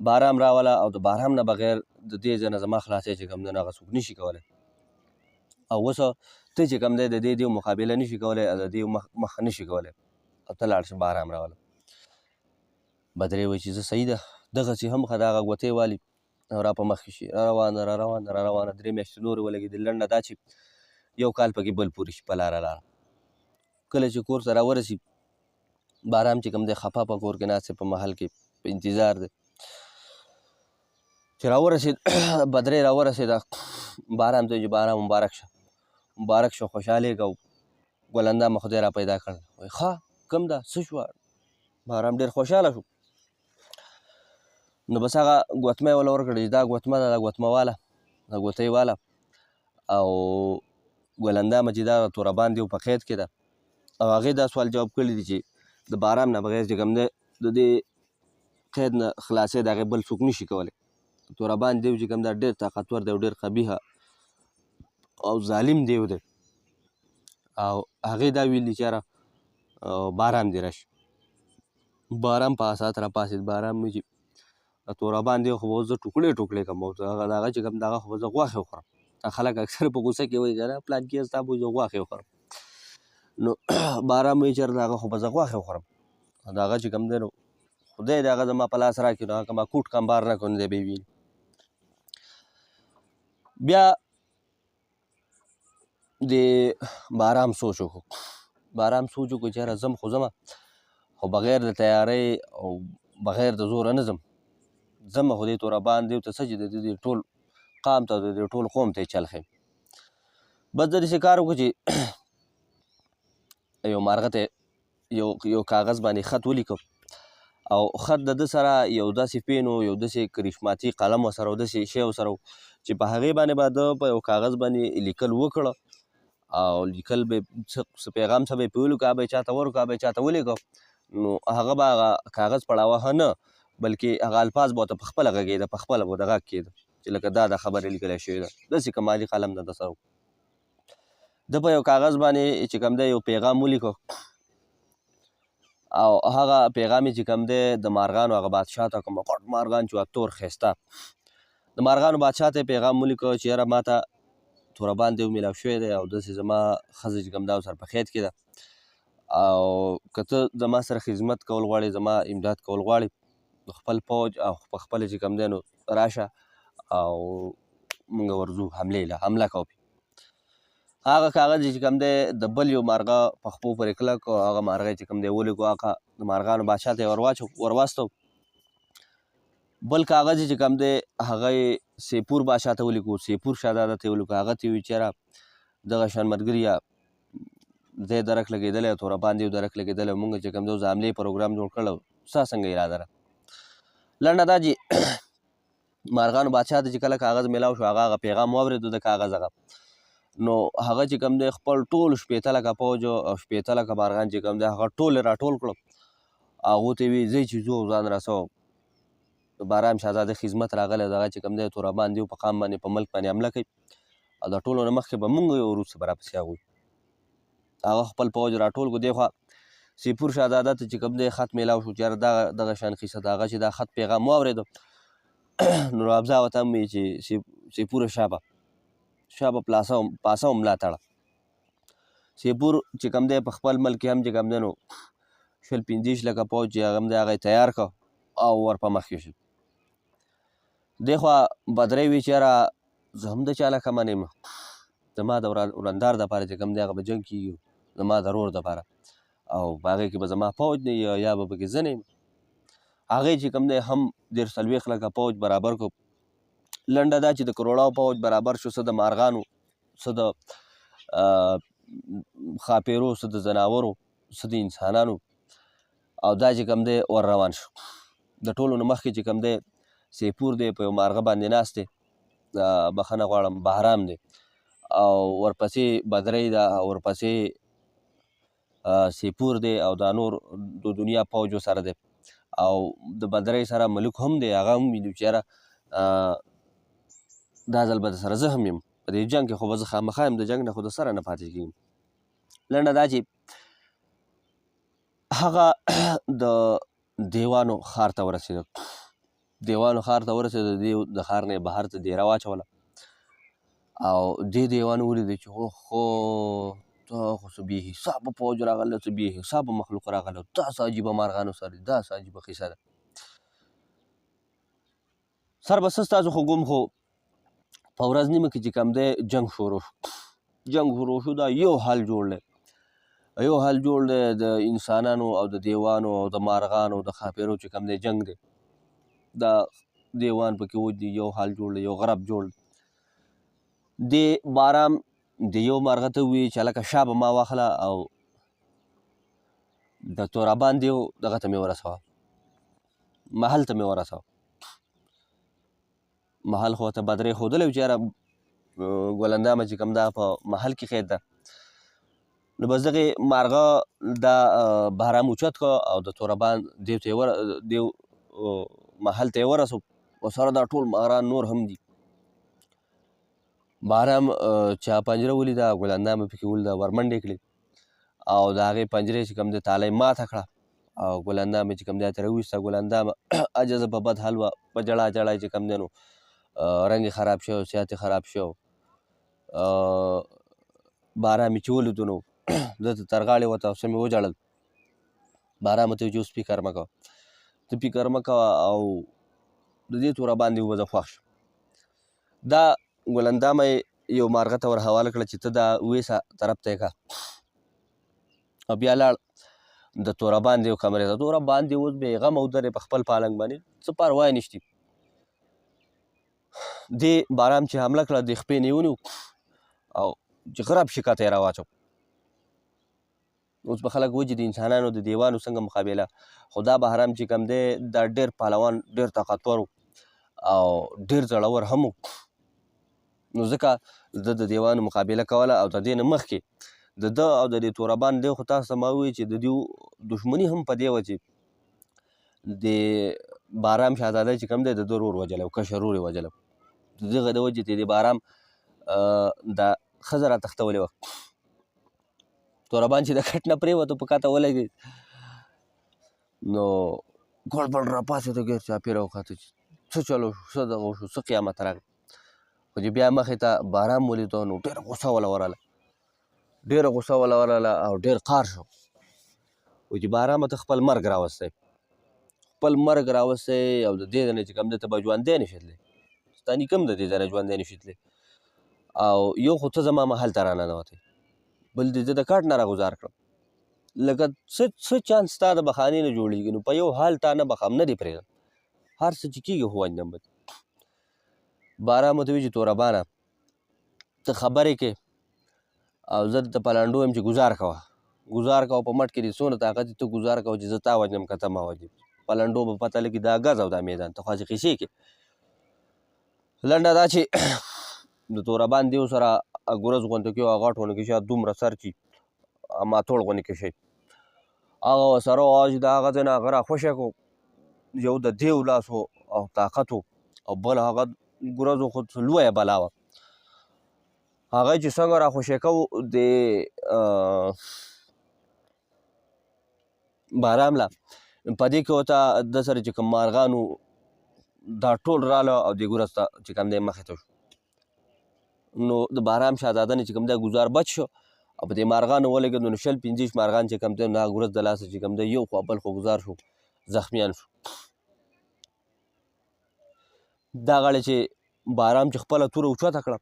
Speaker 1: بارام راوله او د بارام نه بغیر د دې ځای نه زما خلاصی چې کوم دی نو هغه څوک نشي کولی. او اوس ته چې کوم دی د دې دیو مقابله نشي کولی او د دیو مخ نشي کولی او ته لاړ شه بارام راوله. بدرۍ وایي چې زه صحیح ده دغسې هم ښه د هغه ګوتۍ والي او را په مخکې شي، را روانه 3 میاشتې نورې ولګېدې. لنډه دا چې یو کال پکې بل پورې شي په لاره. کله چې کور ته راورسي بارام چې کوم دی خفه په کور کې ناست په محل کې په انتظار دی چې راورسېد. بدرۍ راورسېده بارام ته چې بارام مبارک شه مبارک شه خوشحالېږه او ګلندامه خدای را پیدا کړل. وایي ښه کوم ده څه شوه؟ بارام ډېر خوشحاله شو. نو بس هغه ګوتمه یې وله ورکړه چې دا ګوتمه ده دا ګوتمه واله دا ګوتۍ واله او ګلندامه چې دا تورابان دی په قید کې ده او هغې دا سوال جواب کړی دی چې د بارام نه بغیر چې کوم دی د دې قید نه خلاصی د هغې بل څوک نشي کولی. تورابان دیو چې کوم دا ډېر طاقتور دی او ډېر قبیحه او ظالم دیو دی او هغې دا ویلي چې یاره بارام دې راشي. بارام په اسات راپاڅېد. بارام وایي چې تورابان دی خو به اوس زه ټوکړې ټوکړې کړم او هغه چې کوم دغه خو به زه غوښې وخورم. خلک اکثر په غوسه کې وایي که نه پلانکي ستا به زه غوښې وخورم. نو بارام وایي چې هغه خو به زه غوښې وخورم. د هغه چې کوم دی نو خدای دې هغه زما په لاس راکړي نو هغه که ما کوټ کمبار نه کړو نو دی به یې ویني. بیا د بارام سوچ وکړو. بارام سوچ وکړو چې یاره ځم خو ځمه خو بغیر د تیارۍ او بغیر د زوره نه ځم. ځمه خو دې تورابان دیو ته څه چې د دې ټول قام ته د دې ټول قوم ته یې چل ښیم. بس زه داسې کار وکړو چې یو مارغه ته یو کاغذ باندې خط ولیکم او خط د ده سره یو داسې پین و یو داسې کرشماتي قلم ورسره و داسې شی ورسره و چې په هغې باندې به ده په یو کاغذ باندې لیکل وکړه او لیکل به څه پیغام څه به یې پرې ولیکو هغه به یې چاته ورکړو هغه به یې چاته ولیکو نو هغه به هغه کاغذ پړاوه نه بلکې هغه الفاظ به ورته په خپله غږېده په خپله به ورته غږ کېده چې لکه دا خبرې لیکلی شوې ده. داسې کمالي قلم ده د سره ده په یو کاغذ باندې چې کوم دی یو پیغام ولیکو او هغه پیغام چې کوم دی د مارغانو هغه بادشاه ته کوم غټ مارغان چې تور ښایسته د مارغانو بادشاه ته پیغام ولیکو چې یاره ما ته تورابان دیو میلاو شوی دی او داسې زما ښځه چې کوم دا ورسره په قید کې ده او که ته زما سره خدمت کول غواړې زما امداد کول غواړې خپل پوج او په خپله چې کوم دی نو راشه او موږ ورځو حمله کوو. هغه کاغذ چې کوم دی د بل یو مارغه په خپو پورې کلک او هغه مارغه چې کوم دی ولیکو هغه د مارغانو بادشاه ته یې ورواستو. بل کاغذ چې کوم دی هغه یې سیپور بادشاه ته ولیکو سیپور شهزاده ته یې ولیکو هغه ته یې وویل چې یاره دغه شان ملګري دی درک لګېدلی تورابان دی درک لګېدلی مونږ چې کوم دی اوس د حملې پروګرام جوړ کړی ستا څنګه اراده ده. لنډه دا چې مارغانو بادشاه ته چې کله کاغذ میلاو شو هغه پیغام واورېدو د کاغذ هغه نو هغه چې کوم دی خپل ټول 15 لکه پوج او 15 لکه مارغان چې کوم دی هغه ټول راټول کړل هغو ته یې ویل ځئ چې ځو ځان رسوم د بارام شهزاده خدمت راغلی دغه چې کوم دی تورابان دیو په قام باندې په ملک باندې حمله کوي او د ټولو نه مخکې به مونږ یو وروسته به راپسې هغوی هغه خپل پوج راټول کړو. دې خوا سیپور شهزاده ته چې کوم دی خط میلاو شو چې یاره دغه شان قیصه ده هغه چې دا خط پیغام واورېدو نور افزا ورته هم وایي چې سیپوره شابه پاسه و ملا تړه. سیپور چې کوم دی په خپل ملک هم چې کوم دی نو 25 لکه پوج چې هغه هم دی هغه یې تیار کړه او ور په مخکې شو. دې خوا بدرۍ وایي چې یاره زه هم د چا له کمه نه یم زما د ورندار دپاره چې کوم دی هغه به جنګ کېږي زما د رور دپاره او په هغې کې به زما پوج نه یا به پکې زه نه یم. هغې چې کوم دی هم 40 لکه پوج برابر کړو. لنډه دا چې د کروړاو پوج برابر شو څه د مارغانو څه د ښاپیرو څه د ځناورو څه د انسانانو او دا چې کوم دی ور روان شو. د ټولو نه مخکې چې کوم دی سیپور دی په یو مارغه باندې ناست دی بخښنه غواړم بهرام دی او ورپسې بدرۍ ده، ورپسې سیپور دی او دا نور د دنیا پوج سره دی او د بدرۍ سره ملک هم دی. هغه هم ویلي چې یاره دا ځل به سره زه هم یم په دې جنګ کې، خو به زه خامخا یم د جنګ نه، خو د سره نه پاتې کېږم. لنډه دا چې هغه د دیوانو ښار ته ورسېده. دیوانو ښار ته ورسېده، د ښار نه یې بهر ته دیره واچوله او دې دیوانو ولیدې چې اوهو دا خو څه بې حسابه پوج راغلی، څه بې حسابه مخلوق راغلی، دا څه عجیبه مارغانو سره دي، دا څه عجیبه قصه ده. سر به څه ستاسو خو ګم، خو په ورځ نیمه کې چې کوم دی جنګ شروع شو. جنګ شروع شو، دا یو حال جوړ دی، یو حال جوړ دی د انسانانو او د دیوانو او د مارغانو د ښاپیرو چې کوم دی جنګ دی. دا دیوان پکې ودي، یو حال جوړ دی، یو غرب جوړ دی. د بارام د یو مارغه ته ووایي چې هلکه شا به ما واخله او د تورابان دیو دغه ته مې ورسوه، محل ته مې ورسوه. محل خو ورته بدرۍ ښودلی و چې یاره ګلندامه چې کوم دا په محل کې قید ده. نو بس دغې مارغه دا بهرام اوچت کړه او د تورابان دیو ته دیو محل ته یې ورسو، ورسره دا ټول ماران نور هم دي. بهرام چې پنجره ولیده، ګلندامه پکې ولیده، ورمنډې کړې او د هغې پنجرې چې کوم دی تاله یې ماته کړه او ګلندامه چې کوم دی ترې وویسته. ګلندامه عجزه په بد حال وه، په ژړا ژړا چې کوم دی نو رنګ یې خراب شوی، صحت یې خراب شوی. بهرام یې چې ولیدو نو ده ته تر غاړې وته او څه مې وژړل. بهرام ورته وویل چې اوس فکر مه کوه، ته فکر مه کوه او د دې تورابان دیو به زه خوښ شم. دا ګلندامه یې یو مارغه ته ور حواله کړه چې ته دا ویسه طرف ته یې کړه او بیا لاړ د تورابان دیو کمرې ته. تورابان دیو اوس بې غم او درې په خپل پالنګ باندې څه پروا یې نشتي. دې بهرام چې حمله کړه، د خپې نه یې ونیو او چې غرب شکته یې راواچو. اوس به خلک وایي چې د انسانانو د دیوانو څنګه مقابله، خو دا بهرام چې کوم دی دا ډېر پهلوان، ډېر طاقتور او ډېر زړور هم و. نو ځکه ده د دیوانو مقابله کوله او د دې نه مخکې د ده او د دې تورابان دی خو تاسو ته ما ووایي چې د دوی دښمني هم په دې وه چې د بهرام شهزاده چې کوم دی د ده ورور وژلی و، کشر ورور یې وژلی و. د دغه د وجې د بهرام دا ښځه راتښتولې وه. تورابان چې د کټ نه پرېوته په کاته ولګېد نو ګړبړ راپاڅېده، ګیر چاپېره وکتل چې څه چلو شو، څه دغه وشو، څه قیامت راغی. خو چې بیا مخې ته بهرام ولیده نو ډېره غوسه وله ورغله، ډېره غوسه وله ورغله او ډېر قار شو. وایي چې بهرامه ته خپل مرګ راوستی، خپل مرګ راوستی او د دې نه چې کوم دی ته به ژوندی نشې تللی، ستا نیکه هم د دې ځای نه ژوندی نشي تللی او یو خو ته زما محل ته راننوتی، بل دې زه د کټ نه راګزار کړم. لکه څه چانس ستا د بخانې نه جوړېږي نو په یو حال تا نه بخم، نه دې پرېږدم، هر څه چې کېږي خو وژنم به. بهرام ورته وایي چې تورابانه ته خبرې کې او زه درته په لنډو یم چې ګزار کوه، ګزار کوه، په مټ کې دې څونه طاقت ته ګزار کوه چې زه تا وژنم که ته ما وژنې. په لنډو به پته لګي دا ګز او دا میدان، ته خو هسې قیسې کې. لنډه دا چې د تورابان دیو سره ګورز غونته کې او غټ غونې کې شاید دومره سر چې ماتوړ غونې کې شي، هغه ورسره وه چې د هغه ځای نه هغه راخوشی کړو. یو د دیو لاس و او طاقت و او بل هغه ګورز خو لویه بلا وه. هغه چې څنګه راخوشی کوو د بهرام له په دې کې ورته ده سره چې کوم مارغان و دا ټول راله او دې ګورز ته چې کوم دی مخې ته شو. نو د بهرام شهزاده نه چې کوم دی ګزار بچ شو او په دې مارغانو ولګېد نو 25 مارغان چې کوم دی نو هغه ګورز د لاسه چې کوم دی یو خوا بل خوا ګزار شو، زخمیان شو. دا غاړې چې بهرام چې خپله توره اوچته کړه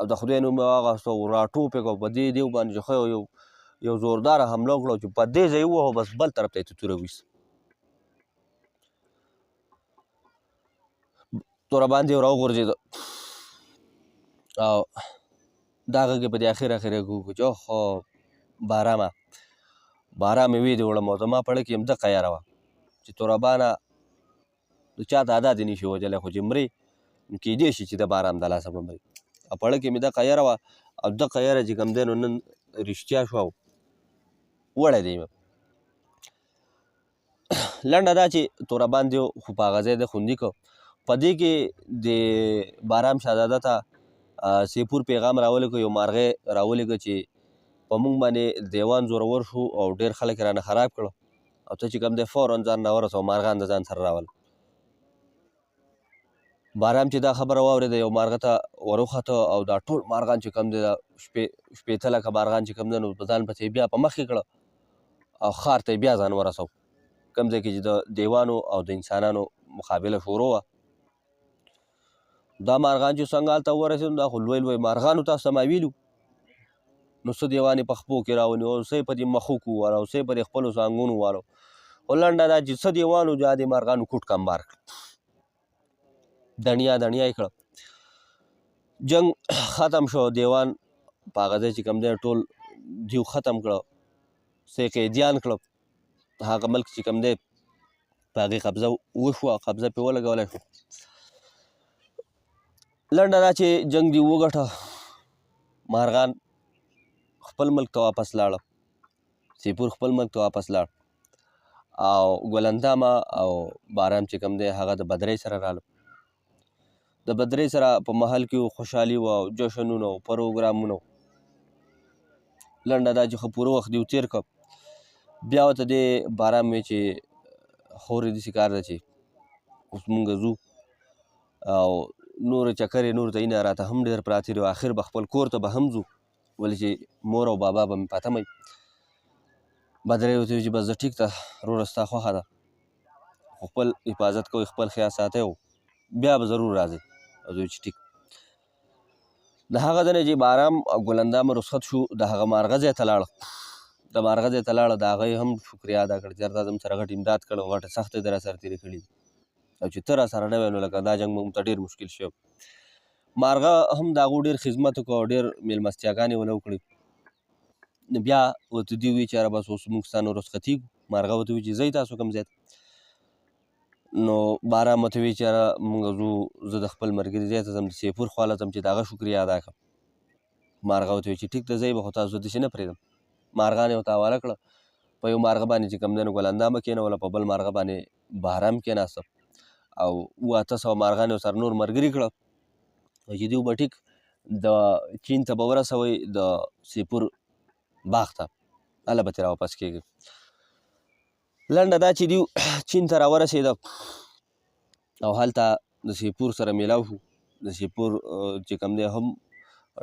Speaker 1: او د خدای نوم یې واخیسته او راټوپ یې کړه په دې دیو باندې چې ښه یو زورداره حمله وکړه چې په دې ځای ووهه بس بل طرف ته یې توره ویسته. تورابان دی راوغورځېده او دا غږ یې په دې اخر کې وکړو چې اوهو بهرامه ویې دې وړم او زما پړه کې همدغه یاره وه چې تورابانه د چا تعداد یې نشي وژلی خو چې مرې نو کیدای شي چې د بهرام د لاسه به مرې پړه کې مې دغه یره وه او دغه یره چې کوم دی نو نن رښتیا شوه او وړی دی مې. لنډه دا چې تورابان دی خو په هغه ځای دی خوندي کړ. په دې کې د بارام شهزاده ته سیپور پیغام راولېږه، یو مارغۍ راولېږه چې په موږ باندې دیوان زورور شو او ډېر خلک یې رانه خراب کړه او ته چې کوم دی فوراً ځان راورسوه، مارغان د ځان سره راول. بارام چې دا خبره واورېده یو مارغه ته وروخته او دا ټول مارغان چې کوم دی دا شپېته لکه مارغان چې کوم دی نو په ځان پسې بیا په مخ کې کړه او ښار ته یې بیا ځان ورسو، کوم ځای کې چې د دیوانو او د انسانانو مقابله شروع وه. دا مارغان چې څنګه هلته ورسېدل دا خو لوی لوی مارغانو تاسو ته ما ویلي نو څه دیوان یې په خپو کې راونیو او څه یې په دې مخوکو ووهله او څه یې په دې خپلو څانګونو ووهلو. خو لنډه دا چې څه دیوان وو دا د مارغانو کوټ کمبار کړه، دڼیا دڼیا یې کړه. جنګ ختم شو، دیوان په هغه ځای چې کوم دی ټول دیو ختم کړه، څه یې قیدیان کړه، هغه ملک چې کوم دی په هغې قبضه وشوه، قبضه پرې ولګولی شو. لنډه دا چې جنګ دې وګټه، مارغان خپل ملک ته واپس لاړه، سیپور خپل ملک ته واپس لاړ او ګلندامه او بارام چې کوم دی هغه د بدرۍ سره راله. د بدرۍ سره په محل کې خوشحالي وه او جشنونه او پروګرامونه. لنډه دا چې ښه پوره وخت دې تېر کړ. بیا ورته دې بارام وی چې خورې داسې کار ده چې اوس مونږ ځو او نور چکرې نور ځایونه راته هم ډېر پراته دي او آخر به خپل کور ته به هم ځو ولې چې مور او بابا به مې پاته مئ. بدرۍ ورته ویل چې بس زه ټیک ده وروره ستا خوښه ده خو خپل حفاظت کوئ، خپل خیال ساتئ او بیا به ضرور راځئ. او چې ټیک. د هغه ځای نه چې بارام او ګلندامه رخصت شو د هغه مارغه ځای ته لاړه، د مارغه ځای ته لاړه، د هغه یې هم شکریا ادا کړه چې یار تا زموږ سره غټ امداد کړی او غټه سخته دې راسره تېرې کړي دي او چې ته راسره نه وې نو لکه دا جنګ به موږ ته ډېر مشکل شوی. مارغه هم د هغو ډېر خدمت وکړو او ډېر مېلمستیاګانې ونه وکړې. نو بیا ورته دوی وایي چې یاره بس اوس موږ ستا نه رخصتېږو. مارغه ورته وایي چې ځئ تاسو کوم ځای ته. نو بارام ورته وایي چې یاره موږ ځو، زه د خپل ملګري ځای ته ځم، د سیپور خواله ځم چې د هغه شکریا ادا کړم. مارغه ورته وایي چې ټیک ده ځئ به خو تاسو زه داسې نه پرېږدم. مارغان یې ورته حواله کړه. په یو مارغه باندې چې کوم دی نو ګلندامه کېنوله، په بل مارغه باندې بارام کېناسته او 700 مارغان یې ورسره نور ملګري کړه چې دوی به ټیک د چین ته به ورسوئ د سیپور باغ ته، هله به ترې راواپس کېږي. لنډه دا چې دوی چین ته راورسېده او هلته د سیپور سره میلاو شو. د سیپور چې کوم دی هم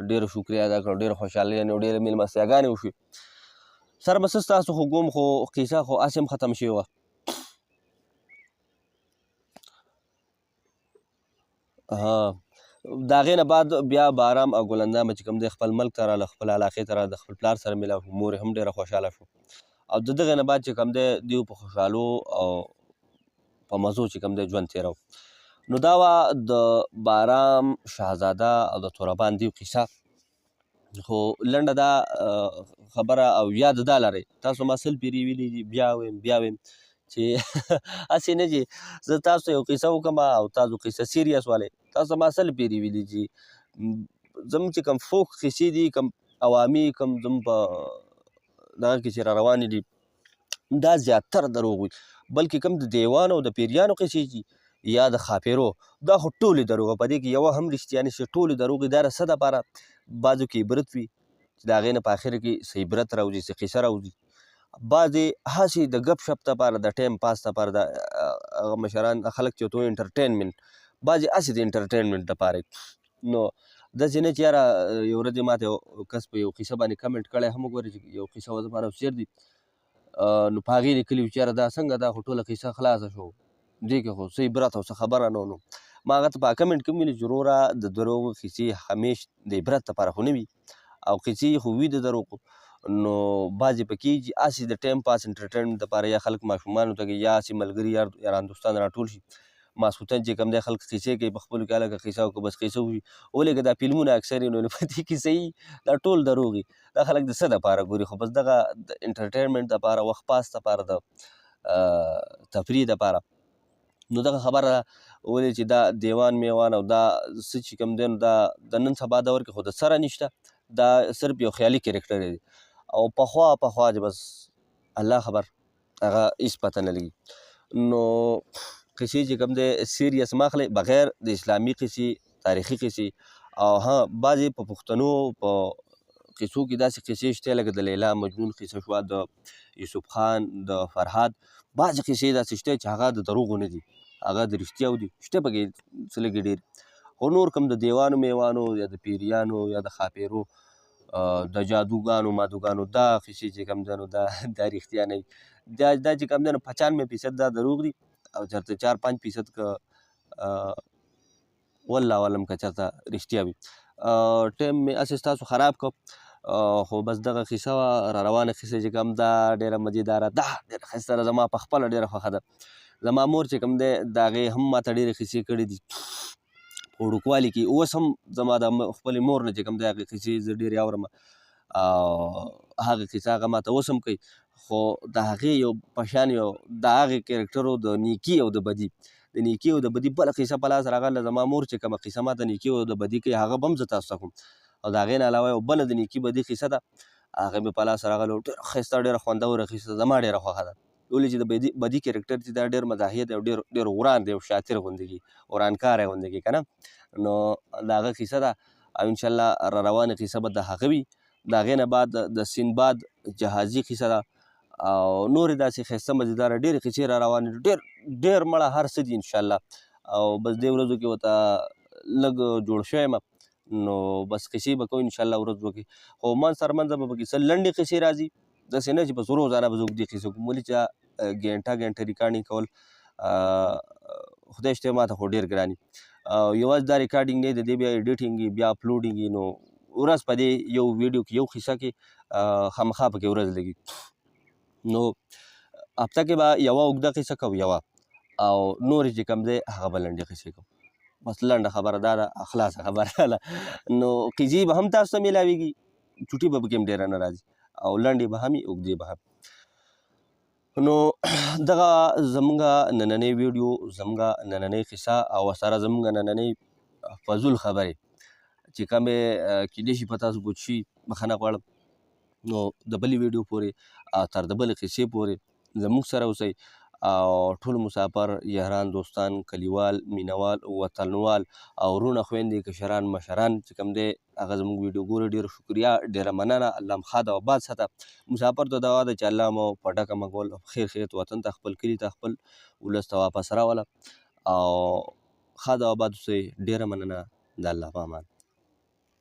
Speaker 1: ډېره شکریا ادا کړه، ډېره خوشحالي او ډېرې مېلمستیاګانې وشوې. سر به څه ستاسو خو ګوم خو قیصه خو هسې هم ختم شوې وه. د هغې نه بعد بیا بارام او ګلندامه چې کوم دی خپل ملک ته راله، خپل علاقې ته راله، د خپل پلار سره میلاو شو. مور یې هم ډېره خوشحاله شو او د دغې نه بعد چې کوم دی دوی په خوشحالو او په مزو چې کوم دی ژوند تېرو. نو دا وه د بارام شهزاده او د تورابان دیو قیصه. خو لنډه دا خبره او یاد دا لرئ، تاسو ما سل پیرې ویلي دي، بیا ویم چې هسې نه چې زه تاسو ته یو قیصه وکړم او تاسو قیصه سیریس والئ. تاسو ما سل پیرې ویلي چې زموږ چې کوم فوک قیصې دي، کوم عوامي، کوم زموږ په دغه کې چې را روانې دي دا زیاتره دروغ وي، بلکې کوم د دیوانو او د پیریانو قیصې دي یا د ښاپېرو دا خو ټولې دروغ، په دې کې یوه هم رښتیا نشته، ټولې دروغ دي. دا د څه دپاره؟ بعضو کې عبرت وي چې د هغې نه په آخر کې څه عبرت راوځي، څه قیصه راوځي. بعضې هسې د ګپ شپ دپاره، د ټایم پاس دپاره، د هغه مشران خلک چې ورته وایي انټرټینمنټ، بعضې هسې د انټرټینمنټ دپاره. نو داسې نه چې یاره یو ورځ یې ماته یو کس په یو قیصه باندې کمنټ کړی هم وګورئ چې یو قیصه وه زما نه سیر دي نو په هغې لیکلي وي چې یاره دا څنګه دا خو ټوله قیصه خلاصه شو، دې کې خو څه عبرت او څه خبره نه نو ما هغه ته په کمنټ کې ویلي چې وروره د دروغو قیصې همیش د عبرت دپاره خو نه وي او قیصې خو وي د دروغو. نو بعضې پکې چې هسې د ټایم پاس انټرټینمنټ دپاره یا خلک ماشومانو ته یا هسې ملګري یاران دوستان راټول شي ماسخوتن چې کوم دی خلک قیصې کوي په خپلو کې هلکه قیصه وکړو بس قیصه ووي ولېږه دا فلمونه اکثر یې نو په دې کې صحیح دا ټول دروغ دي. دا خلک د څه دپاره ګوري؟ خو بس دغه د انټرټینمنټ دپاره، وخت پاس دپاره، د تفریح دپاره. نو دغه خبره ولې چې دا دیوان میوان او دا څه چې کوم دی نو دا د نن سبا دور کې خو د سره نشته دا صرف یو خیالي کرکټر دی او پخوا چې بس الله خبر هغه هېڅ پته نه لګي نو قصې چې کوم دی سیریس مه اخلئ بغیر د اسلامي قصې تاریخي قصې او ها بعضې په پښتنو په قصو کې داسې قصې شته لکه د لیلا مجنون قصه شوه د یوسف خان د فرهاد بعضې قصې داسې شته چې هغه د دروغو نه دي هغه د رښتیاو دي شته پکې څه لږې ډېر خو نور کوم د دیوانو میوانو یا د پیریانو یا د ښاپیرو د جادوګانو مادوګانو دا قصې چې کوم دی نو دا رښتیا نه وي دا چې کوم دی نو 95% دا دروغ دي او چېرته 4-5% که والله علم که چېرته رښتیا وي ټایم مې هسې ستاسو خراب کړ خو بس دغه قصه وه را روانه قصه چې کوم دا ډېره مزیداره ده ډېره ښایسته ده زما په خپله ډېره خوښه ده زما مور چې کوم دی د هغې هم ماته ډېرې قصې کړي دي په وړوکوالي کې اوس هم زما د خپلې مور نه چې کوم دی هغې قصې زه ډېرې اورم او هغه قصه هغه ماته اوس هم کوي خو د هغې یو په شان یو د هغې کرکټرو د نیکي او د بدي د نیکي او د بدي بله قصه په لاس راغله زما مور چې کومه قصه ماته نیکي او د بدي کوي هغه به هم زه تاسو ته کوم او د هغې نه علاوه یو بله د نیکي بدي قصه ده هغه مې په لاس راغله ډېره ښایسته ډېره خوندوره قصه زما ډېره خوښه ده ولې چې د بدي کرکټر چې دا ډېر مزاحیت او ډېر وران دی او شاطر غوندې کي ورانکاری غوندې کي که نه نو د هغه قصه ده او انشاءالله را روانه قصه به د هغه وي د هغې نه بعد د سندباد جهازي قصه ده او نورې داسې ښایسته مزیداره ډېرې قصې را روانې ډېر مړه هر څه دي انشاءالله او بس دې ورځو کې ورته لږ جوړ شوی یم نو بس قصې به کوو انشاءالله ورځ به کې خو منځ سر منځه به پکې څه لنډې قصې راځي داسې نه چې بس روزانه به زه اوږدې قصې کوم ولې چې ګینټه ریکارډینګ کول خدای شته ماته خو ډېر ګران وي یوازې دا ریکارډینګ نه د دې بیا ایډیټینګ بیا اپلوډینګ نو ورځ په دې یو ویډیو کې یو قصه کې خامخا پکې ورځ لګي نو هفته کې به یوه اوږده قصه کوو یوه او نورې چې کوم دی هغه به لنډې قصې کوو بس لنډه خبره دا ده خلاصه خبره ده نو قصې به هم تاسو ته میلاویږي چوټي به پکې هم ډېره نه راځي او لنډې به هم وي اوږدې به هم نو دغه زموږ نننۍ ویډیو زموږ نننۍ قصه او سره زموږ نننۍ فضول خبرې چې کومې کیدای شي په تاسو پوه شي بخښنه غواړم نو د بلې ویډیو پورې تر د بلې قصې پورې زموږ سره اوسئ او ټول مسافر یاران دوستان کلیوال مینوال وطنوال او وروڼه خویندې کشران مشران چې کوم دی هغه زموږ ویډیو ګوري ډېره شکریا ډېره مننه الله مو ښاد او آباد ساته مسافر ته دعا ده چې الله مو په ډکه مګول خیر خیریت وطن ته خپل کلي ته خپل ولس ته واپس راوله او ښاد او آباد اوسئ ډېره مننه د الله په امان